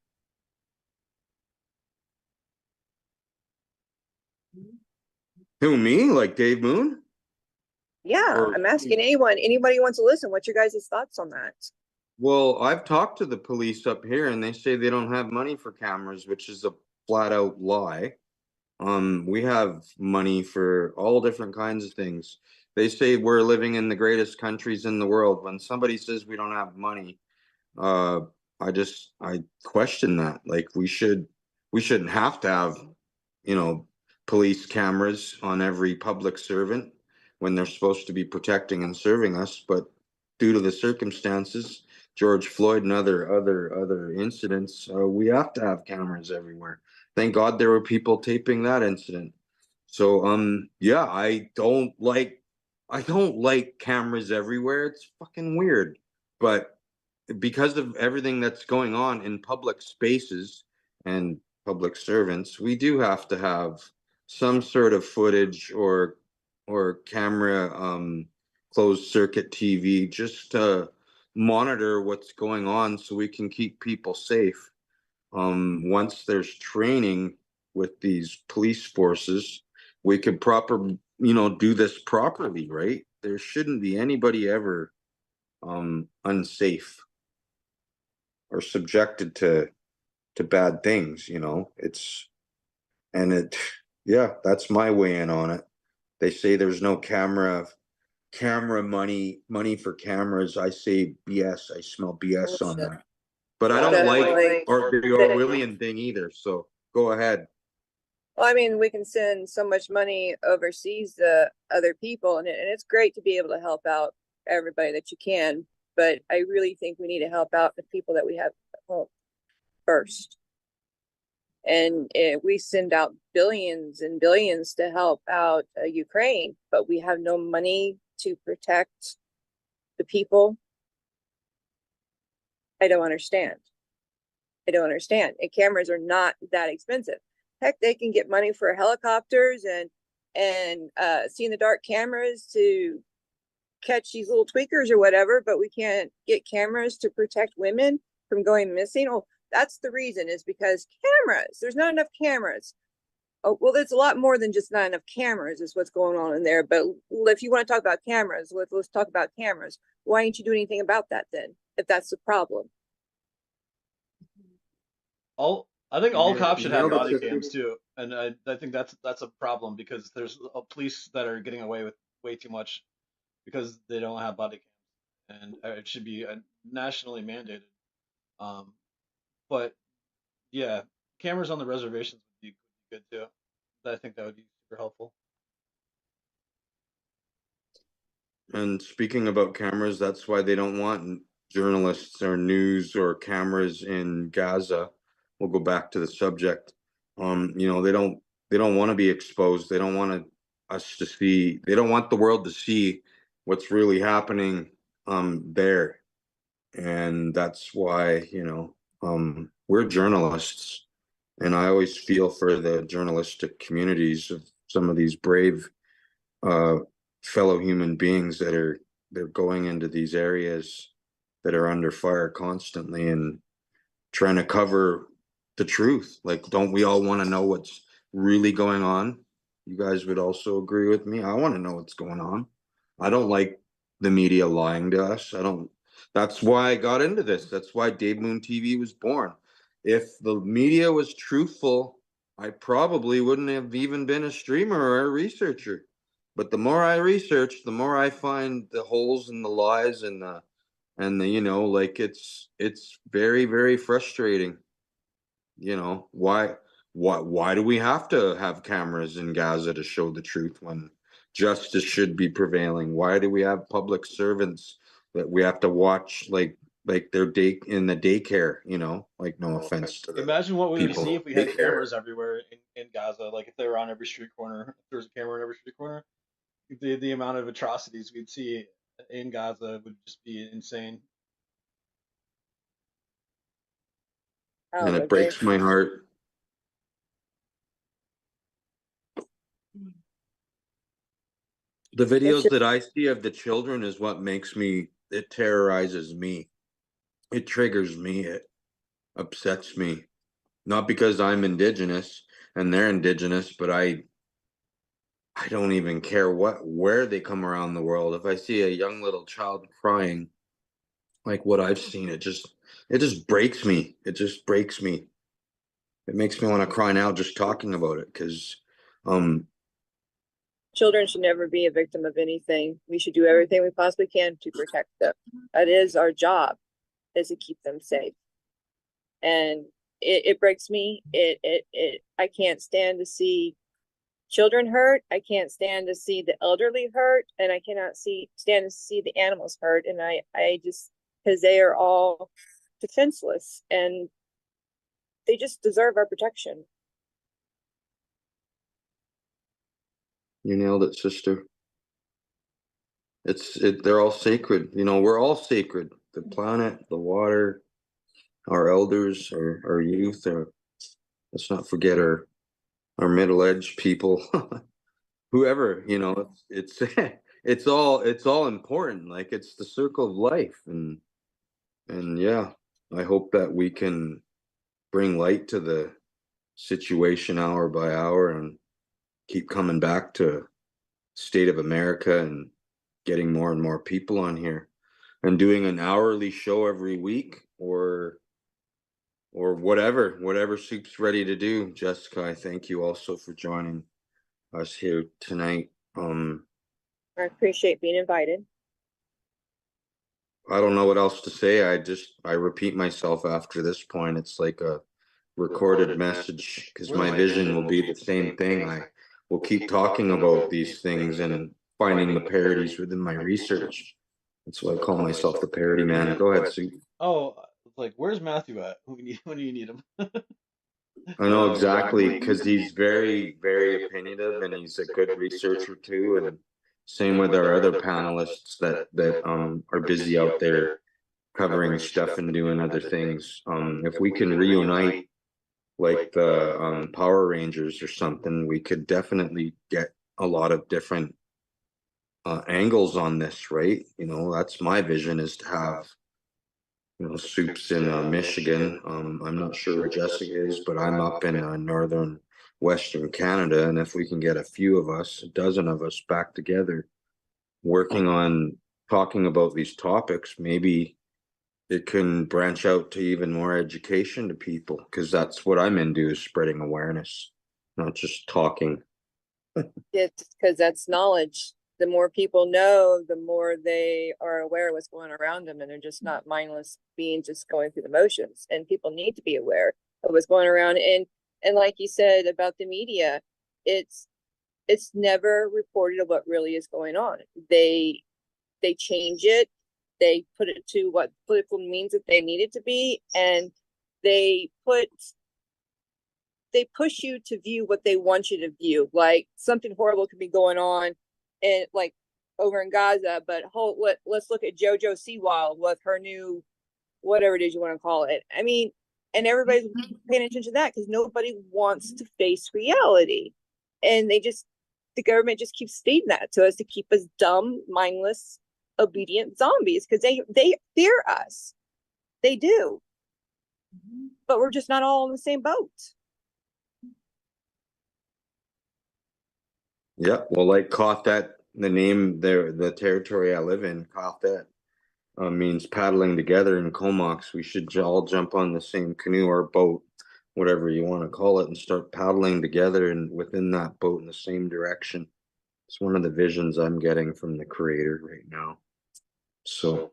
Who, me? Like Dave Moon? Yeah, Or- I'm asking anybody who wants to listen. What's your guys' thoughts on that? Well, I've talked to the police up here and they say they don't have money for cameras, which is a flat out lie. We have money for all different kinds of things. They say we're living in the greatest countries in the world. When somebody says we don't have money, I question that. Like we shouldn't have to have, police cameras on every public servant when they're supposed to be protecting and serving us. But due to the circumstances, George Floyd and other incidents, we have to have cameras everywhere. Thank God there were people taping that incident. So yeah, I don't like cameras everywhere. It's fucking weird. But because of everything that's going on in public spaces and public servants, we do have to have some sort of footage or camera, closed circuit TV, just to monitor what's going on so we can keep people safe. Once there's training with these police forces, we could do this properly, right? There shouldn't be anybody ever unsafe or subjected to to bad things, you know. Yeah, that's my way in on it. They say there's no camera money for cameras. I say BS. I smell BS on Bullshit. that. But I don't like the Orwellian thing either. So go ahead. Well, I mean, we can send so much money overseas to other people, and it's great to be able to help out everybody that you can. But I really think we need to help out the people that we have at home first. And we send out billions and billions to help out Ukraine, but we have no money to protect the people. I don't understand. And cameras are not that expensive. Heck, they can get money for helicopters and see in the dark cameras to catch these little tweakers or whatever, but we can't get cameras to protect women from going missing. Oh, that's the reason, is because cameras. There's not enough cameras. Oh, well, there's a lot more than just not enough cameras is what's going on in there. But if you want to talk about cameras, let's talk about cameras. Why didn't you do anything about that then, if that's the problem? I think all cops should have nailed it, body sister. cams too, and I think that's a problem because there's police that are getting away with way too much because they don't have body cams, and it should be nationally mandated. But yeah, cameras on the reservations would be good too. I think that would be super helpful. And speaking about cameras, that's why they don't want journalists or news or cameras in Gaza. We'll go back to the subject. You know, they don't want to be exposed. They don't want us to see. They don't want the world to see what's really happening there. And that's why, you know, we're journalists, and I always feel for the journalistic communities of some of these brave uh, fellow human beings they're going into these areas that are under fire constantly and trying to cover the truth. Like, don't we all want to know what's really going on? You guys would also agree with me. I want to know what's going on. I don't like the media lying to us. I don't. That's why I got into this. That's why Dave Moon TV was born. If the media was truthful, I probably wouldn't have even been a streamer or a researcher. But the more I research, the more I find the holes and the lies and the, you know, like it's very, very frustrating. You know, why do we have to have cameras in Gaza to show the truth when justice should be prevailing? Why do we have public servants that we have to watch like their day in the daycare, you know? Like, no offense to the Imagine what we would people. see if we had cameras everywhere in Gaza. Like if they were on every street corner, if there was a camera on every street corner, the amount of atrocities we'd see in Gaza would just be insane. And it breaks my heart. The videos that I see of the children is what makes me, it terrorizes me. It triggers me. It upsets me. Not because I'm indigenous and they're indigenous, but I don't even care where they come around the world. If I see a young little child crying, like what I've seen, it just breaks me. It just breaks me. It makes me want to cry now just talking about it because children should never be a victim of anything. We should do everything we possibly can to protect them. That is our job, is to keep them safe. And it breaks me. I can't stand to see children hurt. I can't stand to see the elderly hurt, and I cannot stand to see the animals hurt. And I just, because they are all defenseless and they just deserve our protection. You nailed it, sister. They're all sacred. You know, we're all sacred. The planet, the water, our elders, our youth, let's not forget our middle-aged people. Whoever, you know, it's it's all important. Like it's the circle of life. And yeah, I hope that we can bring light to the situation hour by hour and keep coming back to State of America and getting more and more people on here and doing an hourly show every week or or whatever Soup's ready to do. Jessica, I thank you also for joining us here tonight. I appreciate being invited. I don't know what else to say. I repeat myself after this point. It's like a recorded message, because my vision will be the same thing. I will keep talking about these things and finding the parodies within my research. That's why I call myself the parody man. Go ahead, Soup. Oh, like where's Matthew at when you need him? I know exactly, because he's very, very opinionative, and he's a good researcher too. And same with our other panelists that are busy out there covering stuff and doing other things. If we can reunite like the Power Rangers or something, we could definitely get a lot of different angles on this, right? You know, that's my vision, is to have, you know, Soup's in Michigan. I'm not sure where Jessica is, but I'm up in northern Western Canada, and if we can get a few of us, a dozen of us, back together, working on talking about these topics, maybe it can branch out to even more education to people, because that's what I'm into, is spreading awareness, not just talking. It's because that's knowledge. The more people know, the more they are aware of what's going on around them, and they're just not mindless beings just going through the motions. And people need to be aware of what's going around. And like you said about the media, it's never reported of what really is going on. They change it, they put it to what political means that they need it to be, and they push you to view what they want you to view. Like something horrible could be going on, and like over in Gaza, but let's look at JoJo Siwa with her new whatever it is you want to call it. I mean, and everybody's paying attention to that because nobody wants to face reality, and the government just keeps feeding that to us to keep us dumb, mindless, obedient zombies, because they fear us. They do, but we're just not all in the same boat. Yeah, well, like Kothet, the name there, the territory I live in, Kothet, means paddling together in Comox. We should all jump on the same canoe or boat, whatever you want to call it, and start paddling together and within that boat in the same direction. It's one of the visions I'm getting from the creator right now. So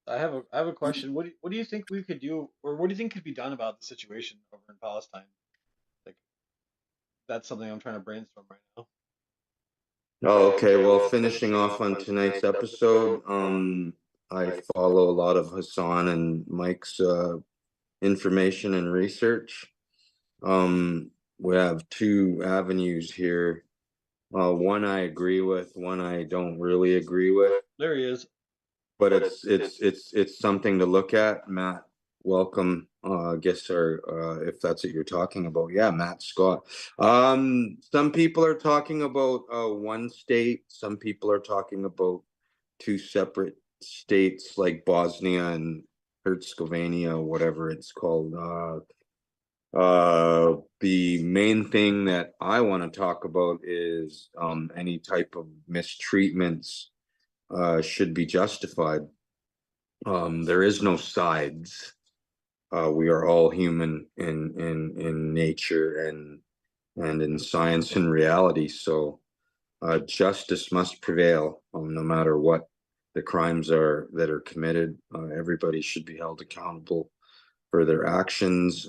I have a question. What do you think we could do, or what do you think could be done about the situation over in Palestine? Like, that's something I'm trying to brainstorm right now. Oh, okay. Well, finishing off on tonight's episode, I follow a lot of Hassan and Mike's information and research. We have two avenues here. One I agree with, one I don't really agree with. There he is. But it's something to look at. Matt, welcome. I guess, or if that's what you're talking about, yeah, Matt Scott. Some people are talking about one state. Some people are talking about two separate states, like Bosnia and Herzegovina, whatever it's called. The main thing that I want to talk about is any type of mistreatments should be justified. There is no sides. We are all human in nature and in science and reality. So justice must prevail, no matter what the crimes are that are committed. Everybody should be held accountable for their actions.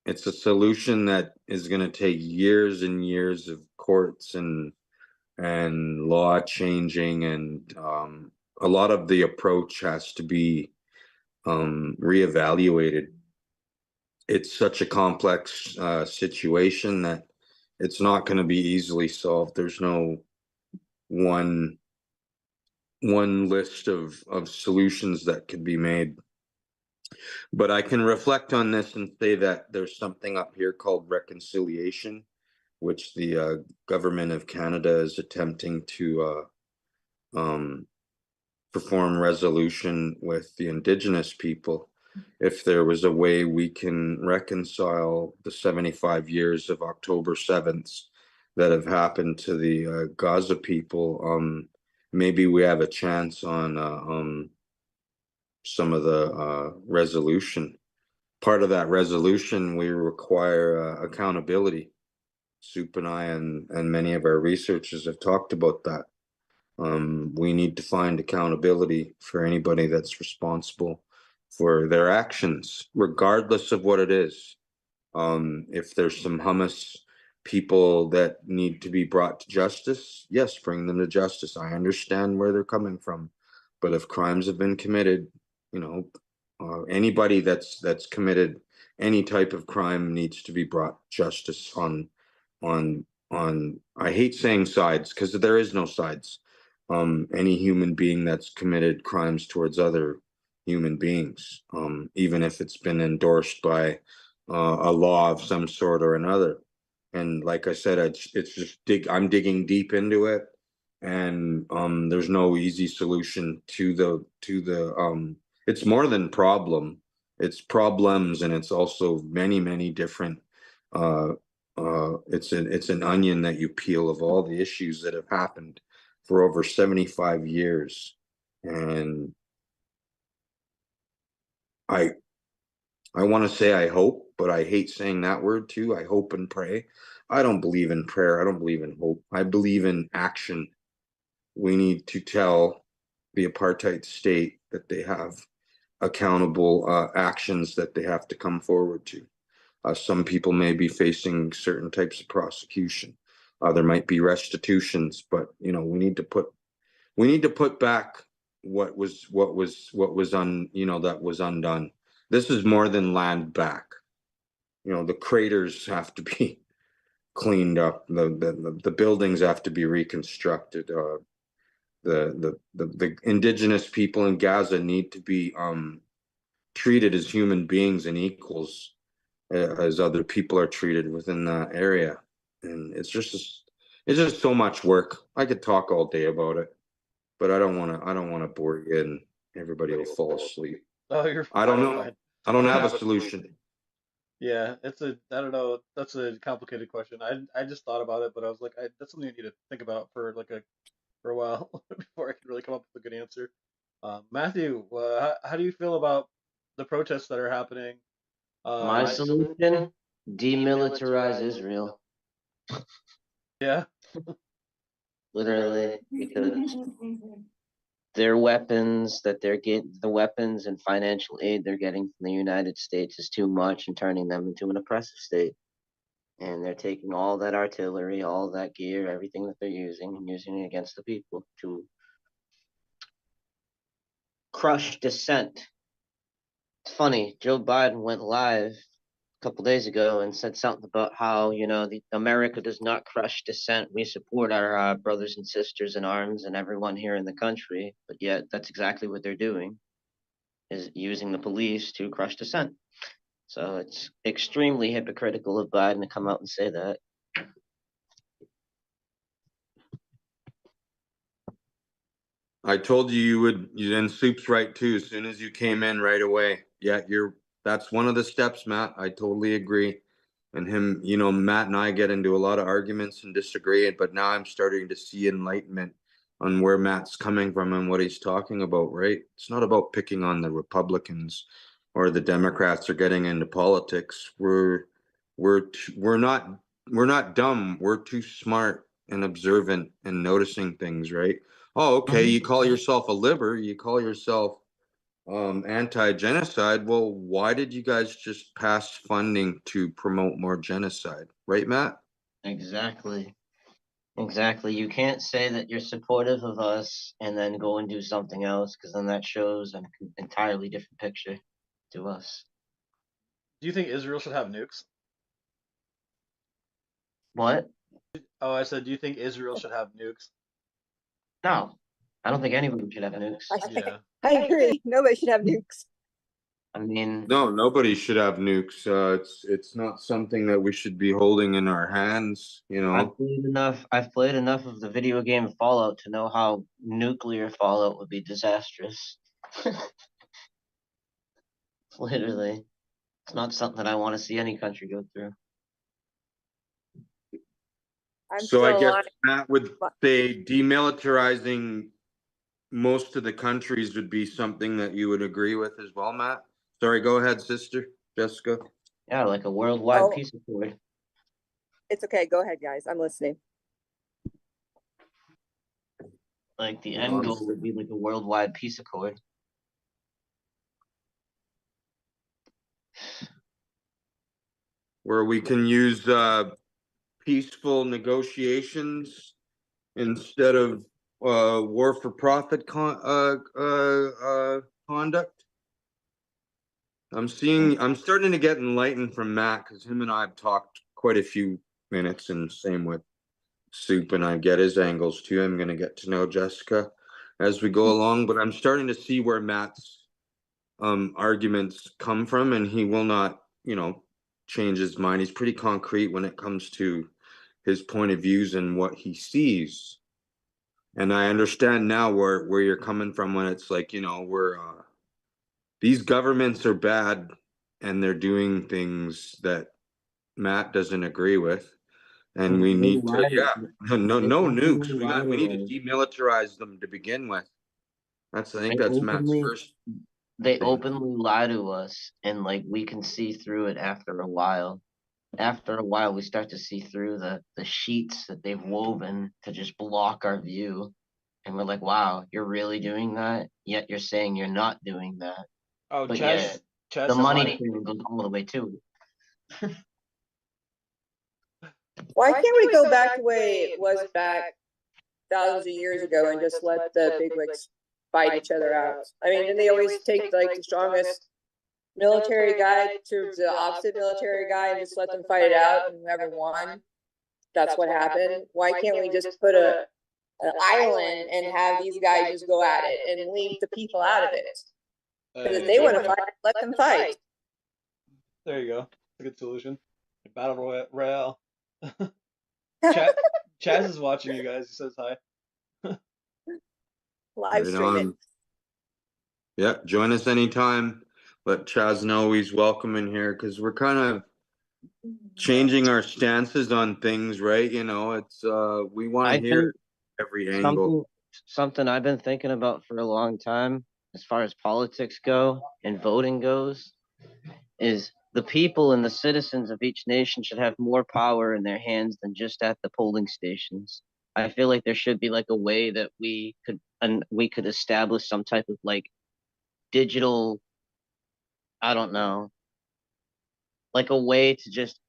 It's a solution that is going to take years and years of courts and law changing, and a lot of the approach has to be reevaluated. It's such a complex situation that it's not going to be easily solved. There's no one list of solutions that could be made. But I can reflect on this and say that there's something up here called reconciliation, which the government of Canada is attempting to perform resolution with the Indigenous people. If there was a way we can reconcile the 75 years of October 7th that have happened to the Gaza people, maybe we have a chance on some of the resolution. Part of that resolution, we require accountability. Soup and I and many of our researchers have talked about that. We need to find accountability for anybody that's responsible for their actions, regardless of what it is. If there's some hummus people that need to be brought to justice, yes, bring them to justice. I understand where they're coming from, but if crimes have been committed, you know, anybody that's committed any type of crime needs to be brought justice on I hate saying sides because there is no sides. Any human being that's committed crimes towards other human beings, even if it's been endorsed by a law of some sort or another. And like I said, it's just I'm digging deep into it, and there's no easy solution to the it's more than problem, it's problems, and it's also many different it's an onion that you peel of all the issues that have happened for over 75 years. And I want to say I hope, but I hate saying that word too. I hope and pray. I don't believe in prayer. I don't believe in hope. I believe in action. We need to tell the apartheid state that they have accountable actions that they have to come forward to. Some people may be facing certain types of prosecution. There might be restitutions, but you know, we need to put back what was that was undone. This is more than land back. You know, the craters have to be cleaned up. The buildings have to be reconstructed. The indigenous people in Gaza need to be treated as human beings and equals as other people are treated within that area. And it's just so much work. I could talk all day about it, but I don't want to bore you and everybody will fall asleep. Oh, you're fine. I don't know. I don't have a solution. Yeah, I don't know. That's a complicated question. I just thought about it, but I was like, that's something I need to think about for for a while before I can really come up with a good answer. Matthew, how do you feel about the protests that are happening? My solution: demilitarize Israel. Yeah. Literally, because their weapons that they're getting, the weapons and financial aid they're getting from the United States is too much and turning them into an oppressive state. And they're taking all that artillery, all that gear, everything that they're using, and using it against the people to crush dissent. It's funny, Joe Biden went live a couple days ago and said something about how, America does not crush dissent. We support our brothers and sisters in arms and everyone here in the country, but yet that's exactly what they're doing, is using the police to crush dissent. So it's extremely hypocritical of Biden to come out and say that. I told you you would, and Soup's right too. As soon as you came in right away. Yeah, that's one of the steps, Matt. I totally agree. And him, Matt and I get into a lot of arguments and disagree, but now I'm starting to see enlightenment on where Matt's coming from and what he's talking about, right? It's not about picking on the Republicans or the Democrats or getting into politics. We're not dumb. We're too smart and observant and noticing things, right? Oh, okay. You call yourself a liber, you call yourself anti-genocide. Well, why did you guys just pass funding to promote more genocide? Right, Matt? Exactly. You can't say that you're supportive of us and then go and do something else, because then that shows an entirely different picture to us. Do you think Israel should have nukes? What? Oh, I said, do you think Israel should have nukes? No, I don't think anyone should have nukes. Yeah. I agree. Nobody should have nukes. I mean, No, nobody should have nukes. It's not something that we should be holding in our hands, I've played enough of the video game Fallout to know how nuclear fallout would be disastrous. Literally. It's not something that I want to see any country go through. So I guess Matt would say demilitarizing most of the countries would be something that you would agree with as well, Matt. Sorry, go ahead, sister Jessica. Yeah, like a worldwide Oh. peace accord. It's okay. Go ahead, guys. I'm listening. Like the end goal would be like a worldwide peace accord. Where we can use peaceful negotiations instead of war for profit conduct. I'm starting to get enlightened from Matt, because him and I have talked quite a few minutes, and same with Soup, and I get his angles too. I'm going to get to know Jessica as we go along, but I'm starting to see where Matt's arguments come from, and he will not, change his mind. He's pretty concrete when it comes to his point of views and what he sees. And I understand now where you're coming from, when it's like, these governments are bad and they're doing things that Matt doesn't agree with. And we need to, no nukes. We need to demilitarize them to begin with. I think that's Matt's first. They openly lie to us, and like we can see through it after a while. After a while, we start to see through the sheets that they've woven to just block our view. And we're like, wow, you're really doing that? Yet you're saying you're not doing that. Oh, But Chaz, yeah, the money goes all the way too. Why can't we go back to the way it was back thousands of years ago and just let the bigwigs fight each other out? I mean, and they always take like the strongest military guy to the opposite military guy and just let them fight it out, and whoever won, that's what happened. Why can't we just put an island and have these guys just go at it and leave the people out of it? Because if they want to fight, let them fight. There you go. A good solution. Battle Royale. Chaz is watching you guys. He says hi. Live stream it. Yeah, join us anytime. Let Chaz know he's welcome in here, because we're kind of changing our stances on things, right? It's we want to hear every angle. Something I've been thinking about for a long time, as far as politics go and voting goes, is the people and the citizens of each nation should have more power in their hands than just at the polling stations. I feel like there should be like a way that we could establish some type of like digital, I don't know, like a way to just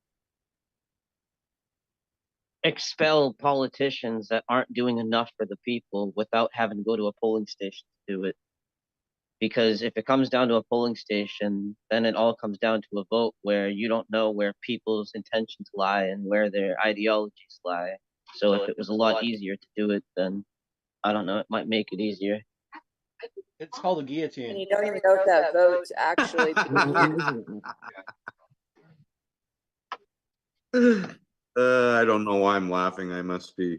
expel politicians that aren't doing enough for the people without having to go to a polling station to do it. Because if it comes down to a polling station, then it all comes down to a vote where you don't know where people's intentions lie and where their ideologies lie. So if it was a lot easier to do it, then I don't know, it might make it easier. It's called a guillotine. And you don't even know if that vote's actually I don't know why I'm laughing. I must be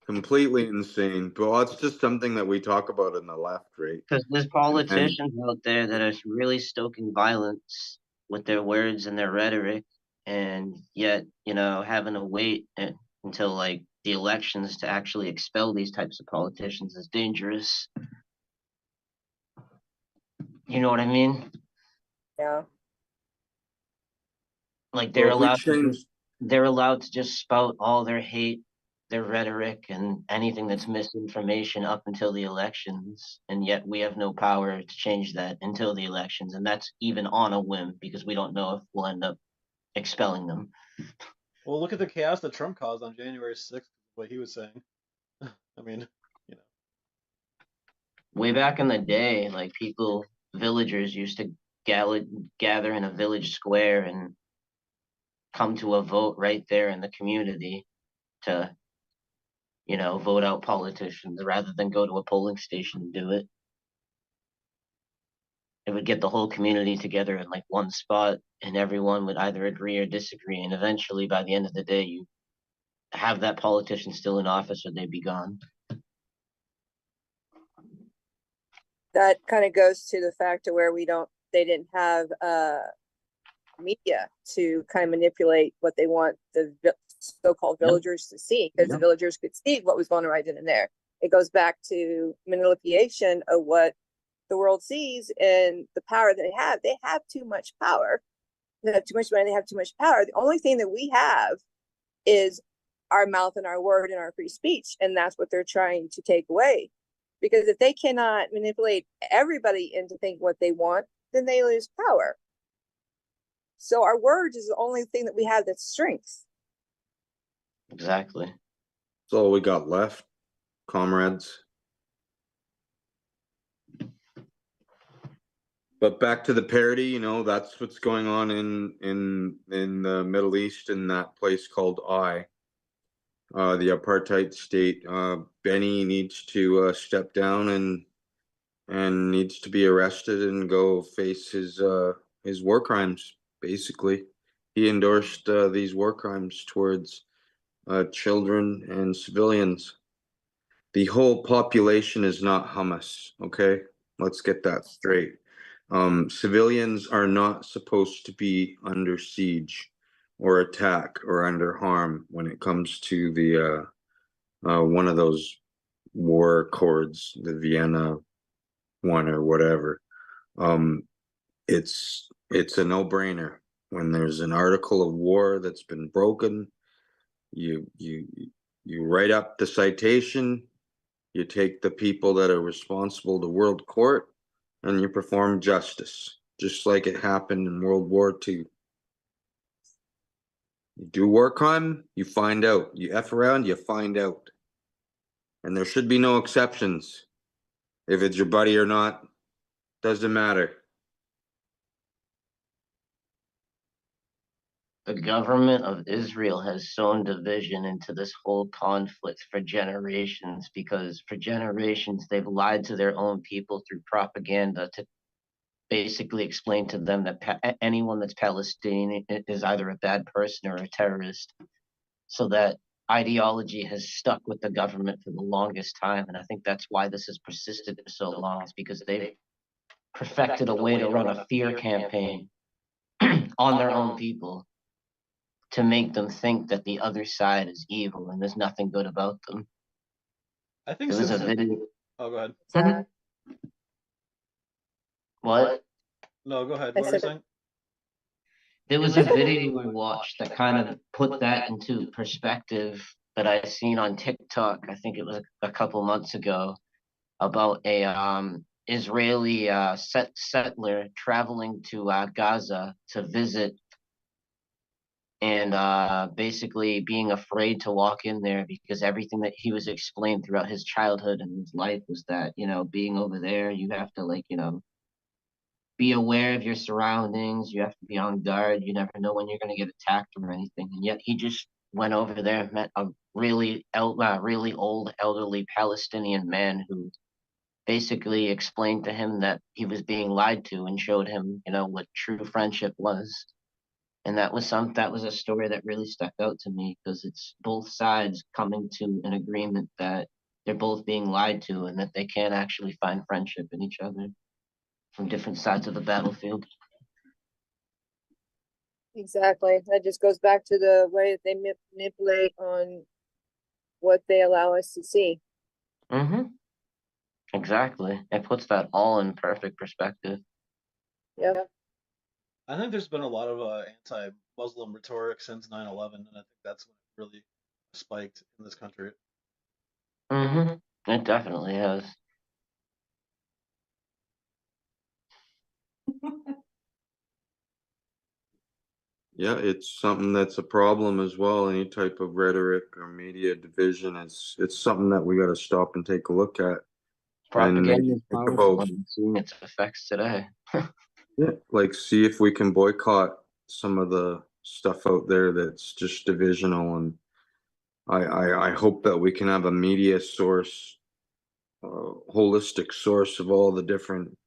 completely insane. But it's just something that we talk about in the left, right? Because there's politicians out there that are really stoking violence with their words and their rhetoric, and yet, having to wait until like the elections to actually expel these types of politicians is dangerous. You know what I mean? Yeah. Like they're allowed to just spout all their hate, their rhetoric, and anything that's misinformation up until the elections, and yet we have no power to change that until the elections, and that's even on a whim, because we don't know if we'll end up expelling them. Well, look at the chaos that Trump caused on January 6th, what he was saying. I mean, Way back in the day, like villagers used to gather in a village square and come to a vote right there in the community to, vote out politicians rather than go to a polling station and do it. It would get the whole community together in like one spot, and everyone would either agree or disagree. And eventually, by the end of the day, you have that politician still in office or they'd be gone. That kind of goes to the fact of where they didn't have media to kind of manipulate what they want the so-called villagers to see, because the villagers could see what was going on right then and there. It goes back to manipulation of what the world sees and the power that they have. They have too much power. They have too much money. They have too much power. The only thing that we have is our mouth and our word and our free speech. And that's what they're trying to take away. Because if they cannot manipulate everybody into thinking what they want, then they lose power. So our words is the only thing that we have that's strength. Exactly. That's all we got left, comrades. But back to the parody, you know, that's what's going on in the Middle East in that place called the apartheid state. Benny needs to step down and needs to be arrested and go face his war crimes. Basically, he endorsed these war crimes towards children and civilians. The whole population is not Hamas. Okay, let's get that straight. Civilians are not supposed to be under siege or attack or under harm when it comes to the one of those war accords, the Vienna one or whatever. It's a no-brainer. When there's an article of war that's been broken, you write up the citation, you take the people that are responsible to world court, and you perform justice, just like it happened in World War II. You do war crime, you find out. You F around, you find out. And there should be no exceptions. If it's your buddy or not, doesn't matter. The government of Israel has sown division into this whole conflict for generations, because for generations they've lied to their own people through propaganda to basically explain to them that anyone that's Palestinian is either a bad person or a terrorist. So that ideology has stuck with the government for the longest time, and I think that's why this has persisted for so long. It's because they've perfected a way to run a fear campaign on their own people, to make them think that the other side is evil and there's nothing good about them. I think There was a since video. oh, go ahead. Sad. What? No, go ahead. I What were you said- saying? There was a video I watched that kind of put that into perspective that I seen on TikTok. I think it was a couple months ago, about a Israeli settler traveling to Gaza to visit, and basically being afraid to walk in there because everything that he was explained throughout his childhood and his life was that, you know, being over there, you have to, like, you know, be aware of your surroundings. You have to be on guard. You never know when you're going to get attacked or anything. And yet he just went over there and met a really old, elderly Palestinian man who basically explained to him that he was being lied to and showed him, you know, what true friendship was. And that was a story that really stuck out to me, because it's both sides coming to an agreement that they're both being lied to and that they can't actually find friendship in each other from different sides of the battlefield. Exactly. That just goes back to the way that they manipulate on what they allow us to see. Mm-hmm. Exactly. It puts that all in perfect perspective. Yep. I think there's been a lot of anti-Muslim rhetoric since 9/11, and I think that's when it really spiked in this country. Mm-hmm. It definitely has. Yeah, it's something that's a problem as well. Any type of rhetoric or media division is it's something that we got to stop and take a look at. Propaganda is think powerful, about- and seeing its effects today. Yeah, like see if we can boycott some of the stuff out there that's just divisional, and I hope that we can have a media source, holistic source of all the different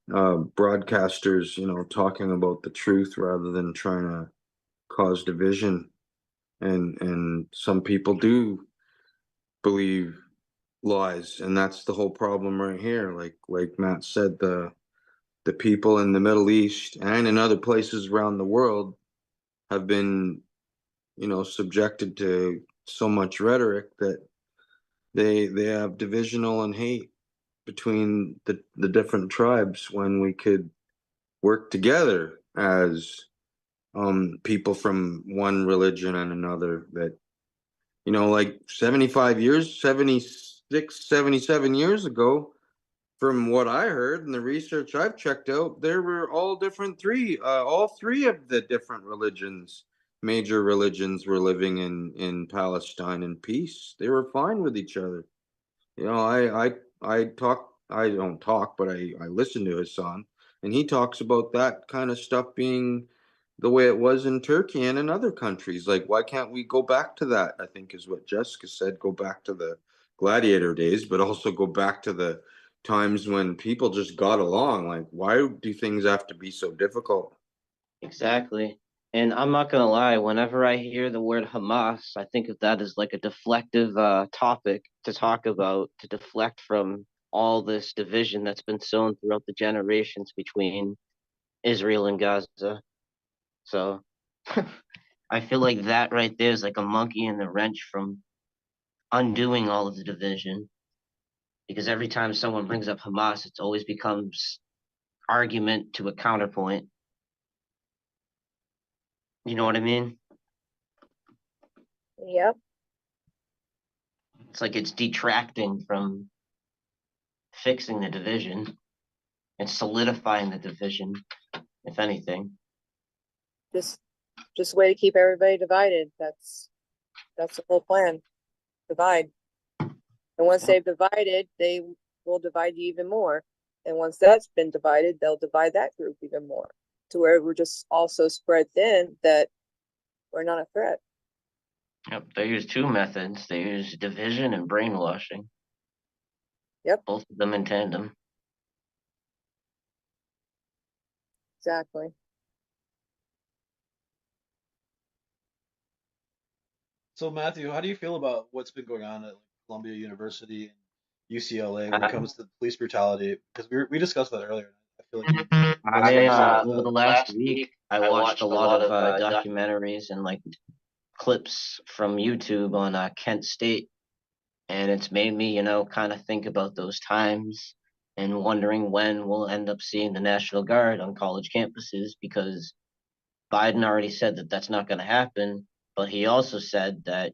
broadcasters, you know, talking about the truth rather than trying to cause division. And some people do believe lies, and that's the whole problem right here. Like Matt said, the people in the Middle East and in other places around the world have been, you know, subjected to so much rhetoric that They have divisional and hate between the different tribes when we could work together as people from one religion and another. That, like 75 years, 76, 77 years ago, from what I heard and the research I've checked out, there were all three of the different religions, major religions, were living in Palestine in peace. They were fine with each other. I don't talk, but I listen to his son, and he talks about that kind of stuff being the way it was in Turkey and in other countries. Like, why can't we go back to that? I think is what Jessica said. Go back to the gladiator days, but also go back to the times when people just got along. Like, why do things have to be so difficult? Exactly. And I'm not gonna lie, whenever I hear the word Hamas, I think of that as like a deflective topic to talk about, to deflect from all this division that's been sown throughout the generations between Israel and Gaza. So I feel like that right there is like a monkey in the wrench from undoing all of the division. Because every time someone brings up Hamas, it always becomes argument to a counterpoint. You know what I mean? Yep. It's like it's detracting from fixing the division and solidifying the division, if anything. Just a way to keep everybody divided. That's the whole plan. Divide. And once they've divided, they will divide you even more. And once that's been divided, they'll divide that group even more, to where we're just also spread thin that we're not a threat. Yep, they use two methods. They use division and brainwashing. Yep. Both of them in tandem. Exactly. So Matthew, how do you feel about what's been going on at Columbia University and UCLA when it comes to police brutality? Because we discussed that earlier. I feel like Over the last week, I watched a lot of documentaries and like clips from YouTube on Kent State, and it's made me, kind of think about those times and wondering when we'll end up seeing the National Guard on college campuses, because Biden already said that that's not going to happen, but he also said that,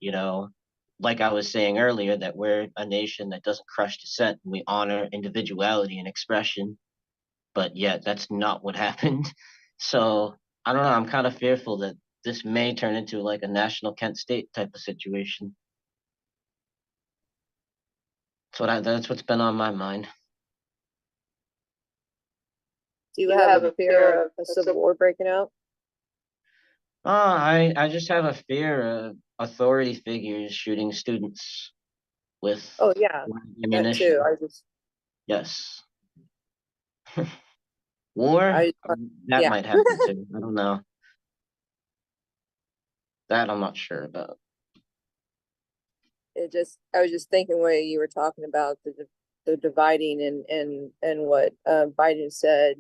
like I was saying earlier, that we're a nation that doesn't crush dissent and we honor individuality and expression, but yet that's not what happened. So I don't know. I'm kind of fearful that this may turn into like a national Kent State type of situation. That's what's been on my mind. Do you have a fear of a civil war breaking out? I just have a fear of authority figures shooting students with ammunition. That too. Yes. War? That might happen too. I don't know. That I'm not sure about. I was just thinking what you were talking about, the dividing and what Biden said,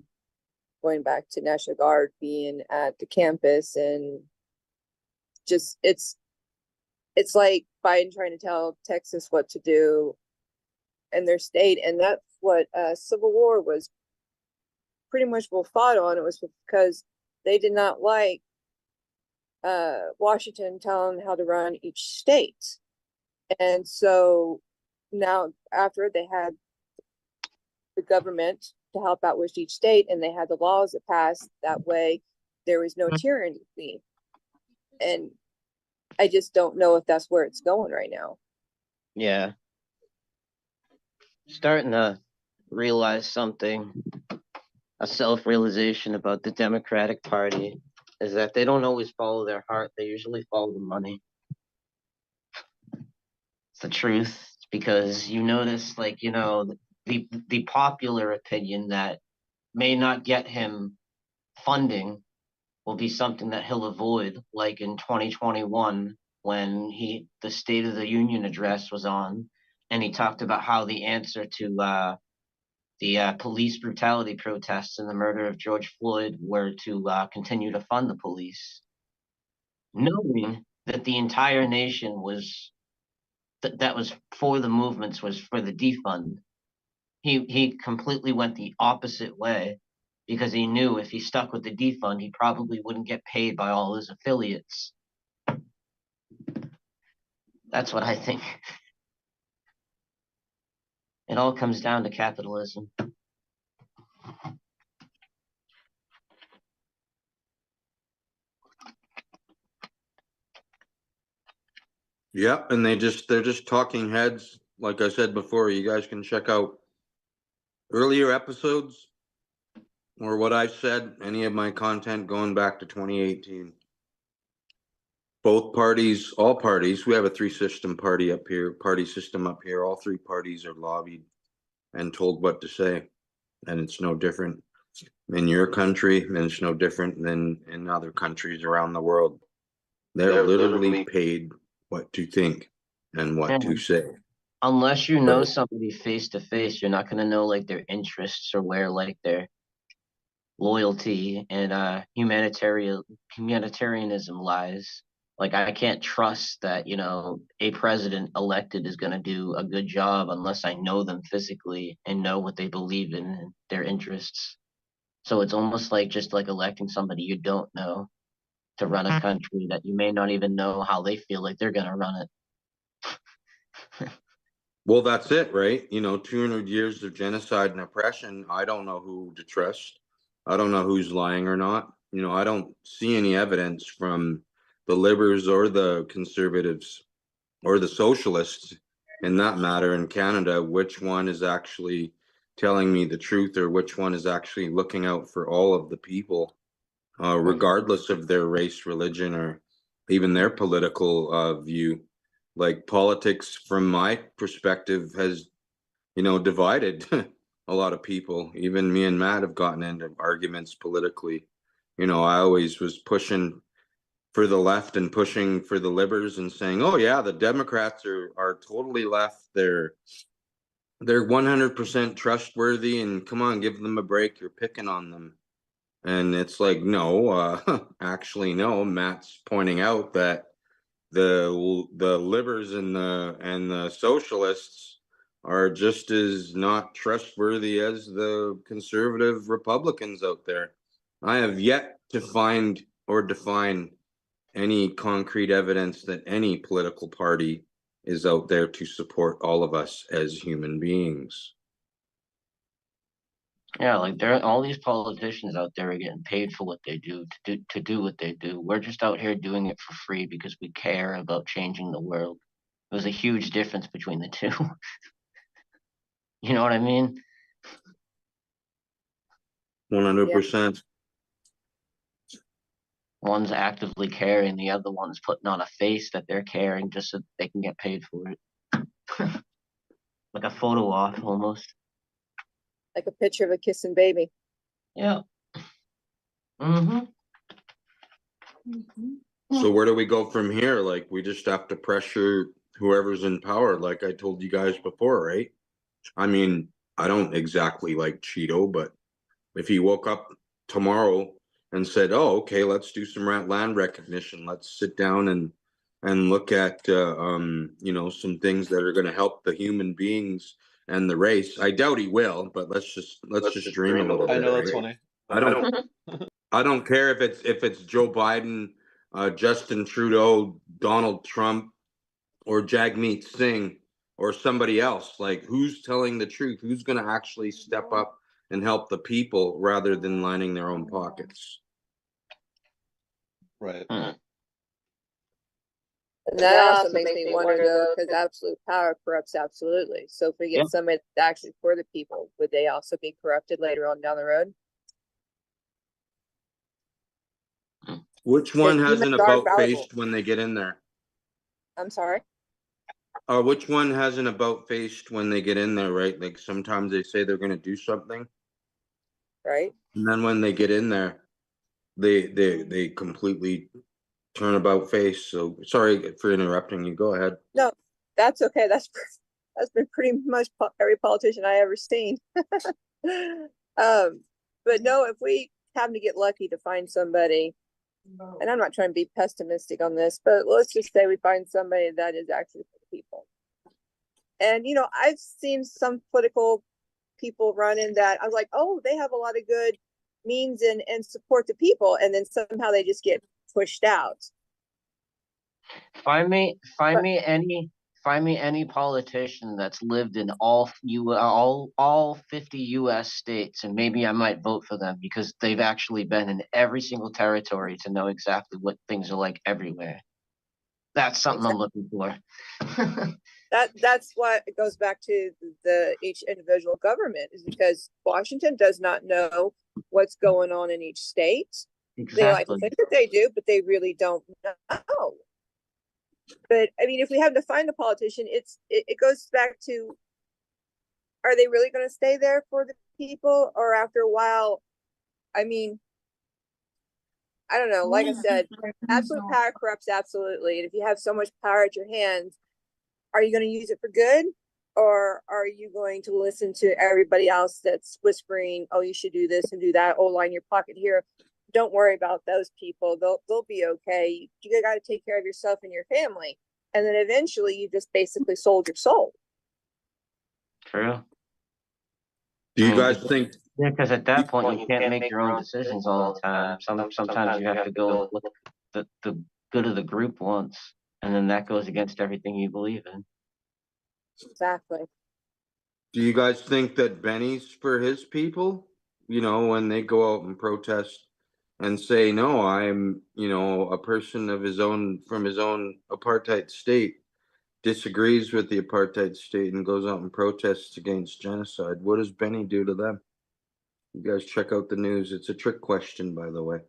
going back to National Guard being at the campus, and just it's like Biden trying to tell Texas what to do in their state, and that's what Civil War was pretty much fought on. It was because they did not like Washington telling them how to run each state. And so now, after they had the government to help out with each state, and they had the laws that passed that way, there was no tyranny. And I just don't know if that's where it's going right now. Yeah. Starting to realize something, a self-realization about the Democratic Party, is that they don't always follow their heart. They usually follow the money. It's the truth, because you notice, like, the popular opinion that may not get him funding will be something that he'll avoid, like in 2021 when the State of the Union address was on, and he talked about how the answer to the police brutality protests and the murder of George Floyd were to continue to fund the police, knowing that the entire nation was that was for the movements was for the defund. He completely went the opposite way because he knew if he stuck with the defund, he probably wouldn't get paid by all his affiliates. That's what I think. It all comes down to capitalism. Yep, and they're just talking heads. Like I said before, you guys can check out earlier episodes or what I said, any of my content going back to 2018. Both parties, all parties, we have a party system up here. All three parties are lobbied and told what to say. And it's no different in your country, and it's no different than in other countries around the world. They're literally paid what to think and what to say. Unless you know somebody face to face, you're not going to know like their interests or where like their loyalty and humanitarianism lies. Like I can't trust that, you know, a president elected is going to do a good job unless I know them physically and know what they believe in and their interests. So it's almost like just like electing somebody you don't know to run a country that you may not even know how they feel like they're going to run it. Well, that's it, right? You know, 200 years of genocide and oppression. I don't know who to trust. I don't know who's lying or not. You know, I don't see any evidence from the liberals or the conservatives or the socialists in that matter in Canada, which one is actually telling me the truth or which one is actually looking out for all of the people, regardless of their race, religion, or even their political view. Like politics, from my perspective, has, you know, divided a lot of people. Even me and Matt have gotten into arguments politically. You know, I always was pushing for the left and pushing for the liberals and saying, "Oh yeah, the Democrats are totally left. They're 100% trustworthy, and come on, give them a break. You're picking on them." And it's like, no, actually, no. Matt's pointing out that the livers and the socialists are just as not trustworthy as the conservative Republicans out there. I have yet to find or define any concrete evidence that any political party is out there to support all of us as human beings. Yeah, like there, all these politicians out there are getting paid for what they do to do what they do. We're just out here doing it for free because we care about changing the world. There's a huge difference between the two. You know what I mean? 100%. One's actively caring, the other one's putting on a face that they're caring just so they can get paid for it. Like a photo op almost. Like a picture of a kissing baby. Yeah. Mm-hmm. So where do we go from here? Like, we just have to pressure whoever's in power, like I told you guys before, right? I mean, I don't exactly like Cheeto, but if he woke up tomorrow and said, "Oh, okay, let's do some land recognition. Let's sit down and look at you know, some things that are going to help the human beings and the race." I doubt he will, but let's just dream a little bit. I know that's right? funny. I don't care if it's Joe Biden, Justin Trudeau, Donald Trump, or Jagmeet Singh, or somebody else. Like, who's telling the truth? Who's going to actually step up and help the people rather than lining their own pockets? Right. And that also makes me wonder, though, because absolute power corrupts absolutely. So if we get somebody that's actually for the people, would they also be corrupted later on down the road? Which one has an about face when they get in there? I'm sorry? Which one has an about face when they get in there, right? Like, sometimes they say they're going to do something. Right. And then when they get in there, they completely turn about face. So sorry for interrupting you. Go ahead. No, that's okay. That's been pretty much every politician I ever seen. But no, if we happen to get lucky to find somebody, and I'm not trying to be pessimistic on this, but let's just say we find somebody that is actually for the people. And, I've seen some political people run in that I was like, oh, they have a lot of good means and support the people. And then somehow they just get pushed out. Find me But any politician that's lived in all 50 US states, and maybe I might vote for them because they've actually been in every single territory to know exactly what things are like everywhere. That's something I'm looking for. that's what it goes back to each individual government, is because Washington does not know what's going on in each state. They like to Exactly. think that they do, but they really don't know. But I mean, if we have to find a politician, it goes back to, are they really going to stay there for the people, or after a while? I mean, I don't know. Like I said, absolute power corrupts absolutely. And if you have so much power at your hands, are you going to use it for good? Or are you going to listen to everybody else that's whispering, oh, you should do this and do that. Oh, line your pocket here. Don't worry about those people. They'll be okay. You got to take care of yourself and your family. And then eventually you just basically sold your soul. True. Do you guys think? Yeah, because at that point you can't make your own decisions all the time. Sometimes you have to go with the good of the group once, and then that goes against everything you believe in. Exactly. Do you guys think that Benny's for his people? When they go out and protest and say, no, I'm, a person of his own, from his own apartheid state, disagrees with the apartheid state and goes out and protests against genocide. What does Benny do to them? You guys check out the news. It's a trick question, by the way.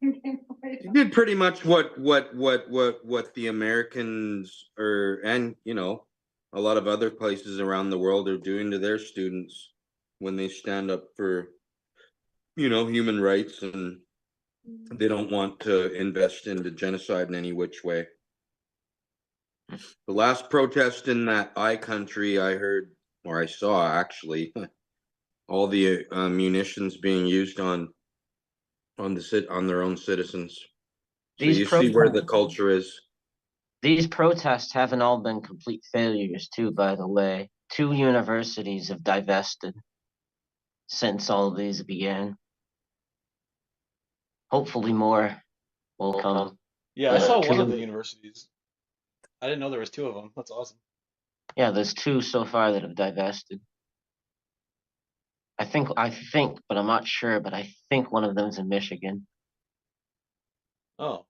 He did pretty much what the Americans and a lot of other places around the world are doing to their students when they stand up for human rights, and they don't want to invest into genocide in any which way. The last protest in that country, I heard, or I saw actually, all the munitions being used on their own citizens. So you see where the culture is. These protests haven't all been complete failures, too, by the way. 2 universities have divested since all of these began. Hopefully more will come. Yeah, I saw one of the universities. I didn't know there was 2 of them. That's awesome. Yeah, there's 2 so far that have divested. I think, but I'm not sure, but I think one of them's in Michigan. Oh.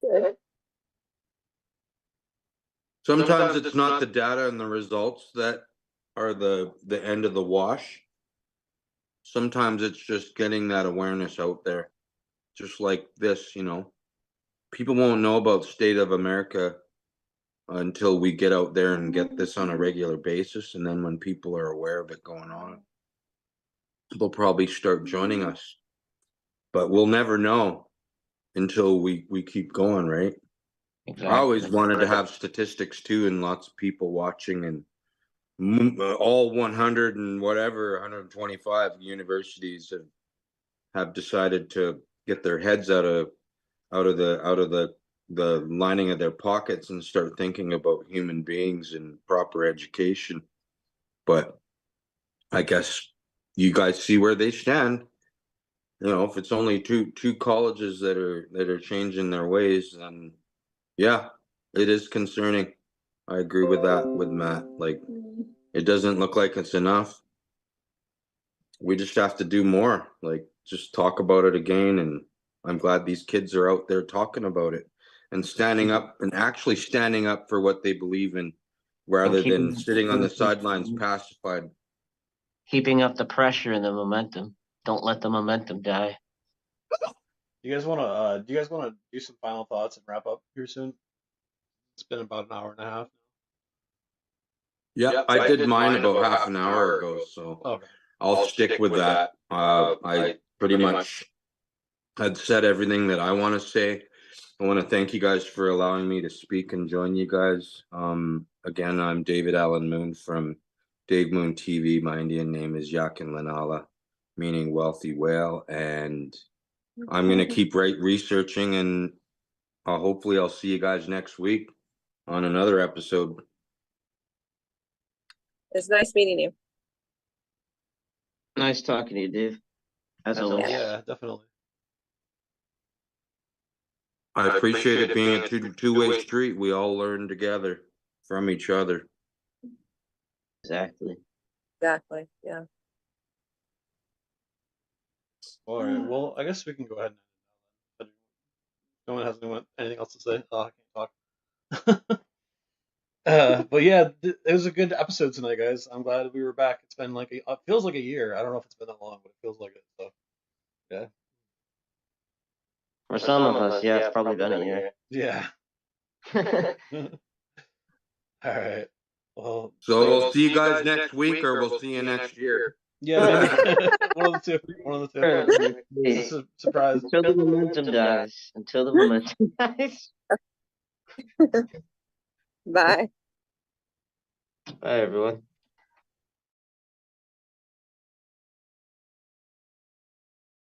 Sometimes it's not the data and the results that are the end of the wash. Sometimes it's just getting that awareness out there. Just like this, people won't know about State of Amerikkka until we get out there and get this on a regular basis. And then when people are aware of it going on, they'll probably start joining us. But we'll never know until we keep going, right? Exactly. I always wanted to have statistics too, and lots of people watching, and all 100 and whatever 125 universities have decided to get their heads out of the lining of their pockets and start thinking about human beings and proper education. But I guess you guys see where they stand. If it's only two colleges that are changing their ways, then yeah, it is concerning. I agree with that with Matt. Like, it doesn't look like it's enough. We just have to do more. Like, just talk about it again. And I'm glad these kids are out there talking about it and standing up and actually standing up for what they believe in, rather than sitting on the sidelines pacified. Keeping up the pressure and the momentum. Don't let the momentum die. Do you guys want to do some final thoughts and wrap up here soon? It's been about an hour and a half. Yeah, I did mine about half an hour ago, so okay. I'll stick with that. I pretty much had said everything that I want to say. I want to thank you guys for allowing me to speak and join you guys. Again, I'm David Allen Moon from Dave Moon TV. My Indian name is Yakin Lanala, meaning wealthy whale, and I'm going to keep researching, and hopefully I'll see you guys next week. on another episode. It's nice meeting you. Nice talking to you, Dave. As always. Yeah, definitely. I appreciate it being a two-way street. We all learn together from each other. Exactly. Exactly. Yeah. All right. Well, I guess we can go ahead. And no one has anything else to say. Oh, I can't talk. But yeah, it was a good episode tonight, guys. I'm glad we were back. It's been like it feels like a year. I don't know if it's been that long, but it feels like it. So yeah. For some of us, yeah, it's probably been a year. Yeah. All right. Well, So we'll see you guys next week, or we'll see you next year. yeah, maybe. One of the two. One of the two. It's a surprise. Until the momentum dies. Until the momentum dies. Bye. Bye, everyone.